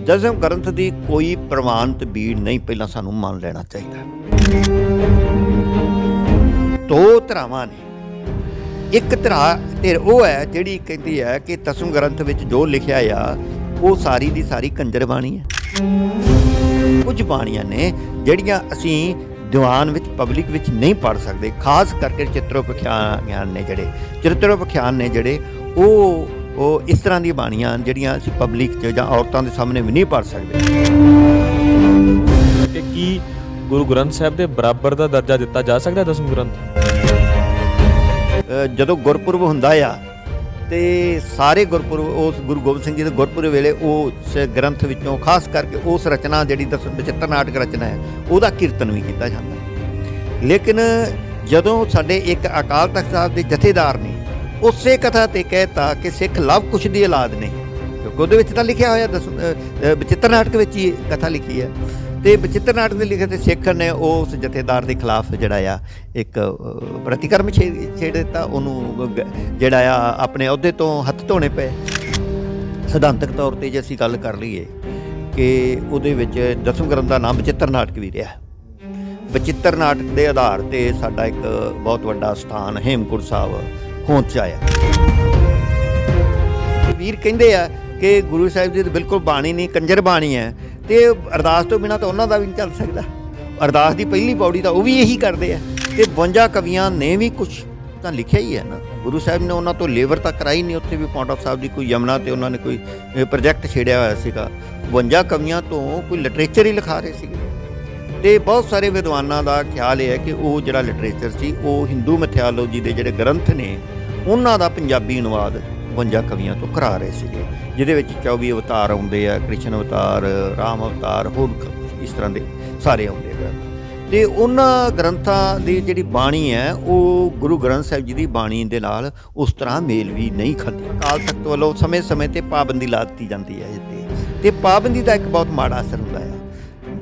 ਦਸਮ ਗ੍ਰੰਥ ਦੀ ਕੋਈ ਪ੍ਰਮਾਣਿਤ ਬੀੜ ਨਹੀਂ ਪਹਿਲਾਂ ਸਾਨੂੰ ਮੰਨ ਲੈਣਾ ਚਾਹੀਦਾ। ਦੋ ਧਿਰਾਵਾਂ ਨੇ। ਇੱਕ ਧਿਰ ਉਹ ਹੈ ਜਿਹੜੀ ਕਹਿੰਦੀ ਹੈ ਕਿ ਦਸਮ ਗ੍ਰੰਥ ਵਿੱਚ ਜੋ ਲਿਖਿਆ ਆ ਉਹ ਸਾਰੀ ਦੀ ਸਾਰੀ ਕੰਜਰ ਬਾਣੀ ਹੈ। ਕੁਝ ਬਾਣੀਆਂ ਨੇ ਜਿਹੜੀਆਂ ਅਸੀਂ ਦੀਵਾਨ ਵਿੱਚ ਪਬਲਿਕ ਵਿੱਚ ਨਹੀਂ ਪੜ੍ਹ ਸਕਦੇ, ਖਾਸ ਕਰਕੇ ਚਿੱਤਰੋਪਖਿਆਨ ਨੇ ਜਿਹੜੇ ਉਹ ਇਸ ਤਰ੍ਹਾਂ ਦੀਆਂ ਬਾਣੀਆਂ ਜਿਹੜੀਆਂ ਅਸੀਂ ਪਬਲਿਕ 'ਚ ਜਾਂ ਔਰਤਾਂ ਦੇ ਸਾਹਮਣੇ ਵੀ ਨਹੀਂ ਪੜ੍ਹ ਸਕਦੇ। ਕਿ ਕੀ ਗੁਰੂ ਗ੍ਰੰਥ ਸਾਹਿਬ ਦੇ ਬਰਾਬਰ ਦਾ ਦਰਜਾ ਦਿੱਤਾ ਜਾ ਸਕਦਾ ਦਸਮ ਗ੍ਰੰਥ? ਜਦੋਂ ਗੁਰਪੁਰਬ ਹੁੰਦਾ ਆ ਤੇ ਸਾਰੇ ਗੁਰਪੁਰਬ ਉਸ ਗੁਰੂ ਗੋਬਿੰਦ ਸਿੰਘ ਜੀ ਦੇ ਗੁਰਪੁਰਬ ਵੇਲੇ ਉਸ ਗ੍ਰੰਥ ਵਿੱਚੋਂ ਖਾਸ ਕਰਕੇ ਉਸ ਰਚਨਾ ਜਿਹੜੀ ਬਚਿੱਤਰ ਨਾਟਕ ਰਚਨਾ ਹੈ ਉਹਦਾ ਕੀਰਤਨ ਵੀ ਕੀਤਾ ਜਾਂਦਾ। ਲੇਕਿਨ ਜਦੋਂ ਸਾਡੇ ਇੱਕ ਅਕਾਲ ਤਖ਼ਤ ਸਾਹਿਬ ਦੇ ਜਥੇਦਾਰ ਨੇ ਉਸੇ ਕਥਾ ਤੇ ਕਹਿਤਾ ਕਿ ਸਿੱਖ ਲਵ ਕੁਸ਼ ਦੀ ਔਲਾਦ ਨੇ, ਕਿਉਂਕਿ ਉਹਦੇ ਵਿੱਚ ਤਾਂ ਲਿਖਿਆ ਹੋਇਆ ਬਚਿੱਤਰ ਨਾਟਕ ਵਿੱਚ ਹੀ ਕਥਾ ਲਿਖੀ ਹੈ, ਤੇ ਬਚਿੱਤਰ ਨਾਟਕ ਦੇ ਲਿਖੇ ਤੇ ਸਿੱਖ ਨੇ ਉਸ ਜਥੇਦਾਰ ਦੇ ਖਿਲਾਫ ਜਿਹੜਾ ਆ ਇੱਕ ਪ੍ਰਤੀਕਰਮ ਛੇੜ ਦਿੱਤਾ। ਉਹਨੂੰ ਜਿਹੜਾ ਆ ਆਪਣੇ ਅਹੁਦੇ ਤੋਂ ਹੱਥ ਧੋਣੇ ਪਏ। ਸਿਧਾਂਤਕ ਤੌਰ 'ਤੇ ਜੇ ਅਸੀਂ ਗੱਲ ਕਰ ਲਈਏ ਕਿ ਉਹਦੇ ਵਿੱਚ ਦਸਮ ਗ੍ਰੰਥ ਦਾ ਨਾਮ ਬਚਿੱਤਰ ਨਾਟਕ ਵੀ ਰਿਹਾ। ਬਚਿੱਤਰ ਨਾਟਕ ਦੇ ਆਧਾਰ 'ਤੇ ਸਾਡਾ ਇੱਕ ਬਹੁਤ ਵੱਡਾ ਸਥਾਨ ਹੇਮਕੁੰਟ ਸਾਹਿਬ ਹੋਂਦ 'ਚ ਆਇਆ। ਵੀਰ ਕਹਿੰਦੇ ਆ ਕਿ ਗੁਰੂ ਸਾਹਿਬ ਜੀ ਦੀ ਬਿਲਕੁਲ ਬਾਣੀ ਨਹੀਂ, ਕੰਜਰ ਬਾਣੀ ਹੈ, ਤੇ ਅਰਦਾਸ ਤੋਂ ਬਿਨਾਂ ਤਾਂ ਉਹਨਾਂ ਦਾ ਵੀ ਨਹੀਂ ਚੱਲ ਸਕਦਾ। ਅਰਦਾਸ ਦੀ ਪਹਿਲੀ ਪੌੜੀ ਤਾਂ ਉਹ ਵੀ ਇਹੀ ਕਰਦੇ ਆ। ਤੇ 52 ਕਵੀਆਂ ਨੇ ਵੀ ਕੁਛ ਤਾਂ ਲਿਖਿਆ ਹੀ ਹੈ ਨਾ। ਗੁਰੂ ਸਾਹਿਬ ਨੇ ਉਹਨਾਂ ਤੋਂ ਲੇਬਰ ਤਾਂ ਕਰਾਈ ਨਹੀਂ। ਉੱਥੇ ਵੀ ਪੌਂਟਾ ਸਾਹਿਬ ਦੀ ਕੋਈ ਯਮਨਾ ਤੇ ਉਹਨਾਂ ਨੇ ਕੋਈ ਪ੍ਰੋਜੈਕਟ ਛੇੜਿਆ ਹੋਇਆ ਸੀਗਾ। 52 ਕਵੀਆਂ ਤੋਂ ਕੋਈ ਲਿਟਰੇਚਰ ਹੀ ਲਿਖਾ ਰਹੇ ਸੀਗੇ। ਤੇ ਬਹੁਤ ਸਾਰੇ ਵਿਦਵਾਨਾਂ ਦਾ ਖਿਆਲ ਇਹ ਹੈ ਕਿ ਉਹ ਜਿਹੜਾ ਲਿਟਰੇਚਰ ਸੀ ਉਹ ਹਿੰਦੂ ਮਿਥਿਆਲੋਜੀ ਦੇ ਜਿਹੜੇ ਗ੍ਰੰਥ ਨੇ ਉਹਨਾਂ ਦਾ ਪੰਜਾਬੀ ਅਨੁਵਾਦ 52 ਕਵੀਆਂ ਤੋਂ ਕਰਾ ਰਹੇ ਸੀਗੇ, ਜਿਹਦੇ ਵਿੱਚ 24 ਅਵਤਾਰ ਆਉਂਦੇ ਆ, ਕ੍ਰਿਸ਼ਨ ਅਵਤਾਰ, ਰਾਮ ਅਵਤਾਰ, ਹੋਰ ਇਸ ਤਰ੍ਹਾਂ ਦੇ ਸਾਰੇ ਆਉਂਦੇ ਆ। ਤੇ ਉਹਨਾਂ ਗ੍ਰੰਥਾਂ ਦੀ ਜਿਹੜੀ ਬਾਣੀ ਹੈ ਉਹ ਗੁਰੂ ਗ੍ਰੰਥ ਸਾਹਿਬ ਜੀ ਦੀ ਬਾਣੀ ਦੇ ਨਾਲ ਉਸ ਤਰ੍ਹਾਂ ਮੇਲ ਵੀ ਨਹੀਂ ਖਾਂਦੀ। ਅਕਾਲ ਤਖ਼ਤ ਵੱਲੋਂ ਸਮੇਂ-ਸਮੇਂ ਤੇ ਪਾਬੰਦੀ ਲਾ ਦਿੱਤੀ ਜਾਂਦੀ ਹੈ ਤੇ ਪਾਬੰਦੀ ਦਾ ਇੱਕ ਬਹੁਤ ਮਾੜਾ ਅਸਰ ਹੁੰਦਾ ਹੈ।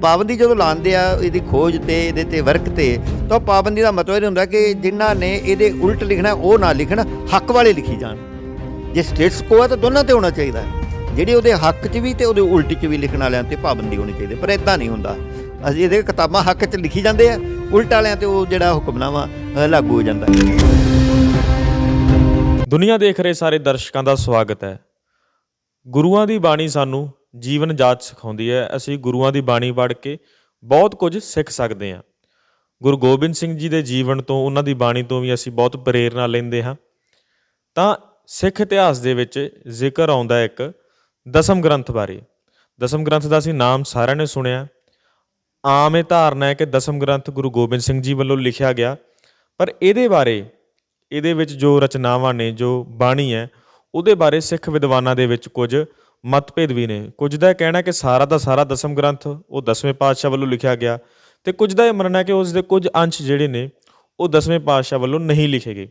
ਪਾਬੰਦੀ ਜਦੋਂ ਲਾਉਂਦੇ ਆ ਇਹਦੀ ਖੋਜ ਤੇ ਇਹਦੇ ਤੇ ਵਰਕ ਤੇ, ਤਾਂ ਪਾਬੰਦੀ ਦਾ ਮਤਲਬ ਇਹ ਹੁੰਦਾ ਕਿ ਜਿਨ੍ਹਾਂ ਨੇ ਇਹਦੇ ਉਲਟ ਲਿਖਣਾ ਉਹ ਨਾ ਲਿਖਣ, ਹੱਕ ਵਾਲੇ ਲਿਖੀ ਜਾਣ। ਜੇ ਸਟੇਟਸ ਕੋ ਹੈ ਤਾਂ ਦੋਨਾਂ ਤੇ ਹੋਣਾ ਚਾਹੀਦਾ ਹੈ, ਜਿਹੜੇ ਉਹਦੇ ਹੱਕ 'ਚ ਵੀ ਤੇ ਉਹਦੇ ਉਲਟ 'ਚ ਵੀ ਲਿਖਣ ਵਾਲਿਆਂ ਤੇ ਪਾਬੰਦੀ ਹੋਣੀ ਚਾਹੀਦੀ। ਪਰ ਇੱਦਾਂ ਨਹੀਂ ਹੁੰਦਾ। ਅਸੀਂ ਇਹਦੇ ਕਿਤਾਬਾਂ ਹੱਕ 'ਚ ਲਿਖੀ ਜਾਂਦੇ ਆ, ਉਲਟ ਵਾਲਿਆਂ ਤੇ ਉਹ ਜਿਹੜਾ ਹੁਕਮਨਾਮਾ ਲਾਗੂ ਹੋ ਜਾਂਦਾ। ਦੁਨੀਆ ਦੇਖ ਰਹੇ ਸਾਰੇ ਦਰਸ਼ਕਾਂ ਦਾ ਸਵਾਗਤ ਹੈ। ਗੁਰੂਆਂ ਦੀ ਬਾਣੀ ਸਾਨੂੰ ਜੀਵਨ ਜਾਚ ਸਿਖਾਉਂਦੀ ਹੈ। ਅਸੀਂ ਗੁਰੂਆਂ ਦੀ ਬਾਣੀ ਪੜ੍ਹ ਕੇ ਬਹੁਤ ਕੁਝ ਸਿੱਖ ਸਕਦੇ ਹਾਂ। ਗੁਰੂ ਗੋਬਿੰਦ ਸਿੰਘ ਜੀ ਦੇ ਜੀਵਨ ਤੋਂ, ਉਹਨਾਂ ਦੀ ਬਾਣੀ ਤੋਂ ਵੀ ਅਸੀਂ ਬਹੁਤ ਪ੍ਰੇਰਨਾ ਲੈਂਦੇ ਹਾਂ। ਤਾਂ ਸਿੱਖ ਇਤਿਹਾਸ ਦੇ ਵਿੱਚ ਜ਼ਿਕਰ ਆਉਂਦਾ ਇੱਕ ਦਸਮ ਗ੍ਰੰਥ ਬਾਰੇ। ਦਸਮ ਗ੍ਰੰਥ ਦਾ ਅਸੀਂ ਨਾਮ ਸਾਰਿਆਂ ਨੇ ਸੁਣਿਆ। ਆਮ ਇਹ ਧਾਰਨਾ ਹੈ ਕਿ ਦਸਮ ਗ੍ਰੰਥ ਗੁਰੂ ਗੋਬਿੰਦ ਸਿੰਘ ਜੀ ਵੱਲੋਂ ਲਿਖਿਆ ਗਿਆ, ਪਰ ਇਹਦੇ ਵਿੱਚ ਜੋ ਰਚਨਾਵਾਂ ਨੇ, ਜੋ ਬਾਣੀ ਹੈ, ਉਹਦੇ ਬਾਰੇ ਸਿੱਖ ਵਿਦਵਾਨਾਂ ਦੇ ਵਿੱਚ ਕੁਝ ਮਤਭੇਦ ਵੀ ਨੇ। ਕੁਝ ਦਾ ਇਹ ਕਹਿਣਾ ਕਿ ਸਾਰਾ ਦਾ ਸਾਰਾ ਦਸਮ ਗ੍ਰੰਥ ਉਹ 10ਵੇਂ ਪਾਤਸ਼ਾਹ ਵੱਲੋਂ ਲਿਖਿਆ ਗਿਆ, ਤੇ ਕੁਝ ਦਾ ਇਹ ਮੰਨਣਾ ਕਿ ਉਸ ਦੇ ਕੁਝ ਅੰਸ਼ ਜਿਹੜੇ ਨੇ ਉਹ 10ਵੇਂ ਪਾਤਸ਼ਾਹ ਵੱਲੋਂ ਨਹੀਂ ਲਿਖੇ ਗਏ।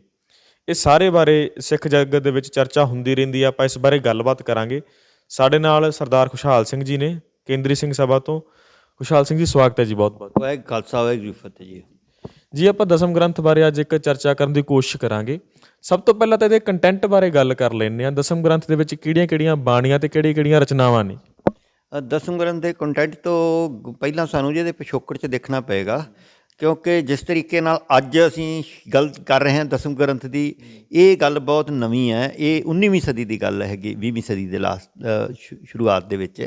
ਇਹ ਸਾਰੇ ਬਾਰੇ ਸਿੱਖ ਜਗਤ ਦੇ ਵਿੱਚ ਚਰਚਾ ਹੁੰਦੀ ਰਹਿੰਦੀ ਆ। ਆਪਾਂ ਇਸ ਬਾਰੇ ਗੱਲਬਾਤ ਕਰਾਂਗੇ। ਸਾਡੇ ਨਾਲ ਸਰਦਾਰ ਖੁਸ਼ਹਾਲ ਸਿੰਘ ਜੀ ਨੇ, ਕੇਂਦਰੀ ਸਿੰਘ ਸਭਾ ਤੋਂ। ਖੁਸ਼ਹਾਲ ਸਿੰਘ ਜੀ, ਸਵਾਗਤ ਹੈ ਜੀ ਬਹੁਤ ਬਹੁਤ। ਵਾਹਿਗੁਰੂ ਖਾਲਸਾ ਵਾਹਿਗੁਰੂ ਫਤਿਹ ਜੀ। ਜੀ, ਆਪਾਂ ਦਸਮ ਗ੍ਰੰਥ ਬਾਰੇ ਅੱਜ ਇੱਕ ਚਰਚਾ ਕਰਨ ਦੀ ਕੋਸ਼ਿਸ਼ ਕਰਾਂਗੇ। ਸਭ ਤੋਂ ਪਹਿਲਾਂ ਤਾਂ ਇਹਦੇ ਕੰਟੈਂਟ ਬਾਰੇ ਗੱਲ ਕਰ ਲੈਂਦੇ ਹਾਂ। ਦਸਮ ਗ੍ਰੰਥ ਦੇ ਵਿੱਚ ਕਿਹੜੀਆਂ-ਕਿਹੜੀਆਂ ਬਾਣੀਆਂ ਤੇ ਕਿਹੜੀਆਂ-ਕਿਹੜੀਆਂ ਰਚਨਾਵਾਂ ਨੇ? ਦਸਮ ਗ੍ਰੰਥ ਦੇ ਕੰਟੈਂਟ ਤੋਂ ਪਹਿਲਾਂ ਸਾਨੂੰ ਜਿਹਦੇ ਪਿਛੋਕੜ 'ਚ ਦੇਖਣਾ ਪਏਗਾ, ਕਿਉਂਕਿ ਜਿਸ ਤਰੀਕੇ ਨਾਲ ਅੱਜ ਅਸੀਂ ਗੱਲ ਕਰ ਰਹੇ ਹਾਂ ਦਸਮ ਗ੍ਰੰਥ ਦੀ, ਇਹ ਗੱਲ ਬਹੁਤ ਨਵੀਂ ਹੈ। ਇਹ 19ਵੀਂ ਸਦੀ ਦੀ ਗੱਲ ਹੈਗੀ, 20ਵੀਂ ਸਦੀ ਦੇ ਸ਼ੁਰੂਆਤ ਦੇ ਵਿੱਚ।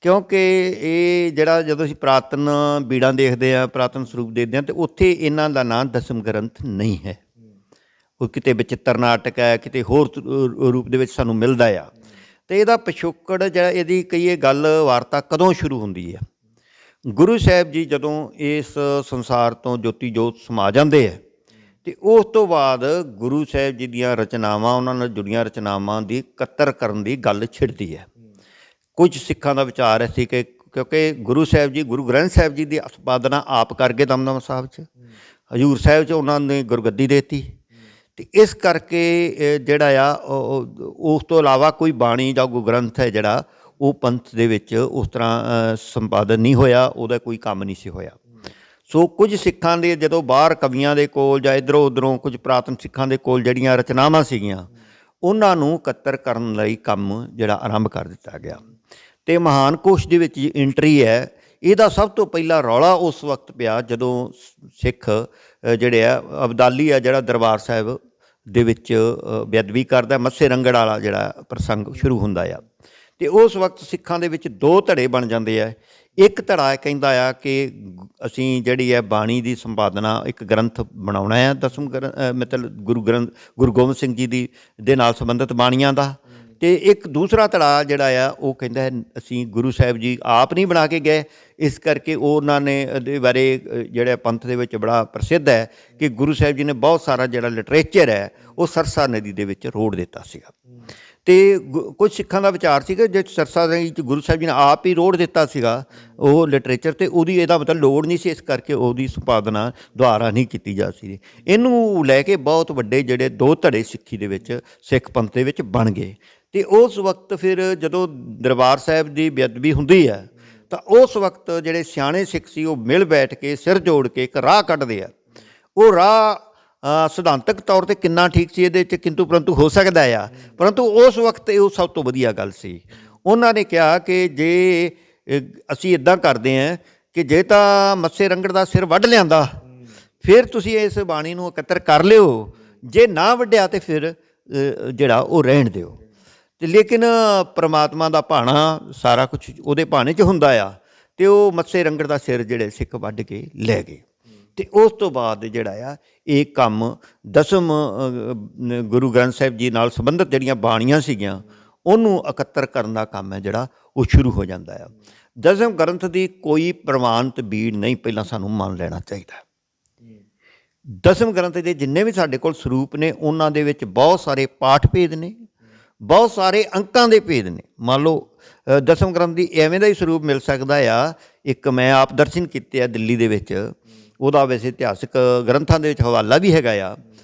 ਕਿਉਂਕਿ ਇਹ ਜਿਹੜਾ ਜਦੋਂ ਅਸੀਂ ਪੁਰਾਤਨ ਬੀੜਾਂ ਦੇਖਦੇ ਹਾਂ, ਪੁਰਾਤਨ ਸਰੂਪ ਦੇਖਦੇ ਹਾਂ, ਤਾਂ ਉੱਥੇ ਇਹਨਾਂ ਦਾ ਨਾਂ ਦਸਮ ਗ੍ਰੰਥ ਨਹੀਂ ਹੈ। ਉਹ ਕਿਤੇ ਬਚਿੱਤਰ ਨਾਟਕ ਹੈ, ਕਿਤੇ ਹੋਰ ਰੂਪ ਦੇ ਵਿੱਚ ਸਾਨੂੰ ਮਿਲਦਾ ਆ। ਅਤੇ ਇਹਦਾ ਪਿਛੋਕੜ ਜਿਹੜਾ ਇਹਦੀ ਕਹੀਏ ਗੱਲ ਵਾਰਤਾ ਕਦੋਂ ਸ਼ੁਰੂ ਹੁੰਦੀ ਹੈ? ਗੁਰੂ ਸਾਹਿਬ ਜੀ ਜਦੋਂ ਇਸ ਸੰਸਾਰ ਤੋਂ ਜੋਤੀ ਜੋਤ ਸਮਾ ਜਾਂਦੇ ਹੈ, ਅਤੇ ਉਸ ਤੋਂ ਬਾਅਦ ਗੁਰੂ ਸਾਹਿਬ ਜੀ ਦੀਆਂ ਰਚਨਾਵਾਂ, ਉਹਨਾਂ ਨਾਲ ਜੁੜੀਆਂ ਰਚਨਾਵਾਂ ਦੀ ਇਕੱਤਰ ਕਰਨ ਦੀ ਗੱਲ ਛਿੜਦੀ ਹੈ। ਕੁਝ ਸਿੱਖਾਂ ਦਾ ਵਿਚਾਰ ਹੈ ਸੀ ਕਿ ਕਿਉਂਕਿ ਗੁਰੂ ਸਾਹਿਬ ਜੀ, ਗੁਰੂ ਗ੍ਰੰਥ ਸਾਹਿਬ ਜੀ ਦੀ ਸੰਪਾਦਨਾ ਆਪ ਕਰ ਗਏ ਦਮਦਮਾ ਸਾਹਿਬ 'ਚ, ਹਜ਼ੂਰ ਸਾਹਿਬ 'ਚ ਉਹਨਾਂ ਨੇ ਗੁਰਗੱਦੀ ਦੇ ਦਿੱਤੀ, ਅਤੇ ਇਸ ਕਰਕੇ ਜਿਹੜਾ ਆ ਉਸ ਤੋਂ ਇਲਾਵਾ ਕੋਈ ਬਾਣੀ ਜਾਂ ਕੋਈ ਗ੍ਰੰਥ ਹੈ ਜਿਹੜਾ ਉਹ ਪੰਥ ਦੇ ਵਿੱਚ ਉਸ ਤਰ੍ਹਾਂ ਸੰਪਾਦਨ ਨਹੀਂ ਹੋਇਆ, ਉਹਦਾ ਕੋਈ ਕੰਮ ਨਹੀਂ ਸੀ ਹੋਇਆ। ਸੋ ਕੁਝ ਸਿੱਖਾਂ ਦੇ ਜਦੋਂ ਬਾਹਰ ਕਵੀਆਂ ਦੇ ਕੋਲ ਜਾਂ ਇੱਧਰੋਂ ਉੱਧਰੋਂ ਕੁਝ ਪੁਰਾਤਨ ਸਿੱਖਾਂ ਦੇ ਕੋਲ ਜਿਹੜੀਆਂ ਰਚਨਾਵਾਂ ਸੀਗੀਆਂ, ਉਹਨਾਂ ਨੂੰ ਇਕੱਤਰ ਕਰਨ ਲਈ ਕੰਮ ਜਿਹੜਾ ਆਰੰਭ ਕਰ ਦਿੱਤਾ ਗਿਆ। ਤੇ ਮਹਾਨ ਕੋਸ਼ ਦੇ ਵਿੱਚ ਐਂਟਰੀ ਹੈ। ਇਹਦਾ ਸਭ ਤੋਂ ਪਹਿਲਾ ਰੌਲਾ ਉਸ ਵਕਤ ਪਿਆ ਜਦੋਂ ਸਿੱਖ ਜਿਹੜੇ ਆ ਅਬਦਾਲੀ ਆ ਜਿਹੜਾ ਦਰਬਾਰ ਸਾਹਿਬ ਦੇ ਵਿੱਚ ਬੇਅਦਬੀ ਕਰਦਾ, ਮੱਸੇ ਰੰਗੜ ਵਾਲਾ ਜਿਹੜਾ ਪ੍ਰਸੰਗ ਸ਼ੁਰੂ ਹੁੰਦਾ ਆ। ਅਤੇ ਉਸ ਵਕਤ ਸਿੱਖਾਂ ਦੇ ਵਿੱਚ ਦੋ ਧੜੇ ਬਣ ਜਾਂਦੇ ਆ। ਇੱਕ ਧੜਾ ਕਹਿੰਦਾ ਆ ਕਿ ਅਸੀਂ ਜਿਹੜੀ ਹੈ ਬਾਣੀ ਦੀ ਸੰਪਾਦਨਾ ਇੱਕ ਗ੍ਰੰਥ ਬਣਾਉਣਾ ਆ, ਦਸਮ ਮਤਲਬ ਗੁਰੂ ਗੋਬਿੰਦ ਸਿੰਘ ਜੀ ਦੇ ਨਾਲ ਸੰਬੰਧਿਤ ਬਾਣੀਆਂ ਦਾ। ਅਤੇ ਇੱਕ ਦੂਸਰਾ ਧੜਾ ਜਿਹੜਾ ਆ ਉਹ ਕਹਿੰਦਾ ਹੈ ਅਸੀਂ ਗੁਰੂ ਸਾਹਿਬ ਜੀ ਆਪ ਨਹੀਂ ਬਣਾ ਕੇ ਗਏ, ਇਸ ਕਰਕੇ ਉਹਨਾਂ ਨੇ ਇਹਦੇ ਬਾਰੇ ਜਿਹੜਾ ਪੰਥ ਦੇ ਵਿੱਚ ਬੜਾ ਪ੍ਰਸਿੱਧ ਹੈ ਕਿ ਗੁਰੂ ਸਾਹਿਬ ਜੀ ਨੇ ਬਹੁਤ ਸਾਰਾ ਜਿਹੜਾ ਲਿਟਰੇਚਰ ਹੈ ਉਹ ਸਰਸਾ ਨਦੀ ਦੇ ਵਿੱਚ ਰੋੜ ਦਿੱਤਾ ਸੀਗਾ। ਅਤੇ ਕੁਝ ਸਿੱਖਾਂ ਦਾ ਵਿਚਾਰ ਸੀਗਾ ਜੇ ਸਰਸਾ ਨਦੀ 'ਚ ਗੁਰੂ ਸਾਹਿਬ ਜੀ ਨੇ ਆਪ ਹੀ ਰੋੜ ਦਿੱਤਾ ਸੀਗਾ ਉਹ ਲਿਟਰੇਚਰ, ਅਤੇ ਉਹਦੀ ਇਹਦਾ ਮਤਲਬ ਲੋੜ ਨਹੀਂ ਸੀ, ਇਸ ਕਰਕੇ ਉਹਦੀ ਸੰਪਾਦਨਾ ਦੁਬਾਰਾ ਨਹੀਂ ਕੀਤੀ ਜਾ ਸਕਦੀ। ਇਹਨੂੰ ਲੈ ਕੇ ਬਹੁਤ ਵੱਡੇ ਜਿਹੜੇ ਦੋ ਧੜੇ ਸਿੱਖੀ ਦੇ ਵਿੱਚ ਸਿੱਖ ਪੰਥ ਦੇ ਵਿੱਚ ਬਣ ਗਏ। ਅਤੇ ਉਸ ਵਕਤ ਫਿਰ ਜਦੋਂ ਦਰਬਾਰ ਸਾਹਿਬ ਦੀ ਬੇਅਦਬੀ ਹੁੰਦੀ ਹੈ ਤਾਂ ਉਸ ਵਕਤ ਜਿਹੜੇ ਸਿਆਣੇ ਸਿੱਖ ਸੀ ਉਹ ਮਿਲ ਬੈਠ ਕੇ ਸਿਰ ਜੋੜ ਕੇ ਇੱਕ ਰਾਹ ਕੱਢਦੇ ਆ। ਉਹ ਰਾਹ ਸਿਧਾਂਤਕ ਤੌਰ 'ਤੇ ਕਿੰਨਾ ਠੀਕ ਸੀ ਇਹਦੇ 'ਚ ਕਿੰਤੂ ਪਰੰਤੂ ਹੋ ਸਕਦਾ ਆ, ਪਰੰਤੂ ਉਸ ਵਕਤ ਇਹ ਸਭ ਤੋਂ ਵਧੀਆ ਗੱਲ ਸੀ। ਉਹਨਾਂ ਨੇ ਕਿਹਾ ਕਿ ਜੇ ਅਸੀਂ ਇੱਦਾਂ ਕਰਦੇ ਹਾਂ ਕਿ ਜੇ ਤਾਂ ਮੱਸੇ ਰੰਗੜ ਦਾ ਸਿਰ ਵੱਢ ਲਿਆਂਦਾ ਫਿਰ ਤੁਸੀਂ ਇਸ ਬਾਣੀ ਨੂੰ ਇਕੱਤਰ ਕਰ ਲਿਓ, ਜੇ ਨਾ ਵੱਢਿਆ ਤਾਂ ਫਿਰ ਜਿਹੜਾ ਉਹ ਰਹਿਣ ਦਿਓ। ਅਤੇ ਲੇਕਿਨ ਪ੍ਰਮਾਤਮਾ ਦਾ ਭਾਣਾ ਸਾਰਾ ਕੁਛ ਉਹਦੇ ਭਾਣੇ 'ਚ ਹੁੰਦਾ ਆ, ਅਤੇ ਉਹ ਮੱਸੇ ਰੰਗੜ ਦਾ ਸਿਰ ਜਿਹੜੇ ਸਿੱਖ ਵੱਢ ਕੇ ਲੈ ਗਏ। ਅਤੇ ਉਸ ਤੋਂ ਬਾਅਦ ਜਿਹੜਾ ਆ ਇਹ ਕੰਮ ਦਸਮ ਗੁਰੂ ਗ੍ਰੰਥ ਸਾਹਿਬ ਜੀ ਨਾਲ ਸੰਬੰਧਿਤ ਜਿਹੜੀਆਂ ਬਾਣੀਆਂ ਸੀਗੀਆਂ ਉਹਨੂੰ ਇਕੱਤਰ ਕਰਨ ਦਾ ਕੰਮ ਹੈ ਜਿਹੜਾ ਉਹ ਸ਼ੁਰੂ ਹੋ ਜਾਂਦਾ ਆ। ਦਸਮ ਗ੍ਰੰਥ ਦੀ ਕੋਈ ਪ੍ਰਮਾਣਿਤ ਬੀੜ ਨਹੀਂ ਪਹਿਲਾਂ ਸਾਨੂੰ ਮੰਨ ਲੈਣਾ ਚਾਹੀਦਾ। ਦਸਮ ਗ੍ਰੰਥ ਦੇ ਜਿੰਨੇ ਵੀ ਸਾਡੇ ਕੋਲ ਸਰੂਪ ਨੇ ਉਹਨਾਂ ਦੇ ਵਿੱਚ ਬਹੁਤ ਸਾਰੇ ਪਾਠ ਭੇਦ ਨੇ, ਬਹੁਤ ਸਾਰੇ ਅੰਕਾਂ ਦੇ ਭੇਦ ਨੇ। ਮੰਨ ਲਓ ਦਸਮ ਗ੍ਰੰਥ ਦੀ ਐਵੇਂ ਦਾ ਹੀ ਸਰੂਪ ਮਿਲ ਸਕਦਾ ਆ। ਇੱਕ ਮੈਂ ਆਪ ਦਰਸ਼ਨ ਕੀਤੇ ਆ ਦਿੱਲੀ ਦੇ ਵਿੱਚ, ਉਹਦਾ ਵੈਸੇ ਇਤਿਹਾਸਕ ਗ੍ਰੰਥਾਂ ਦੇ ਵਿੱਚ ਹਵਾਲਾ ਵੀ ਹੈਗਾ ਆ,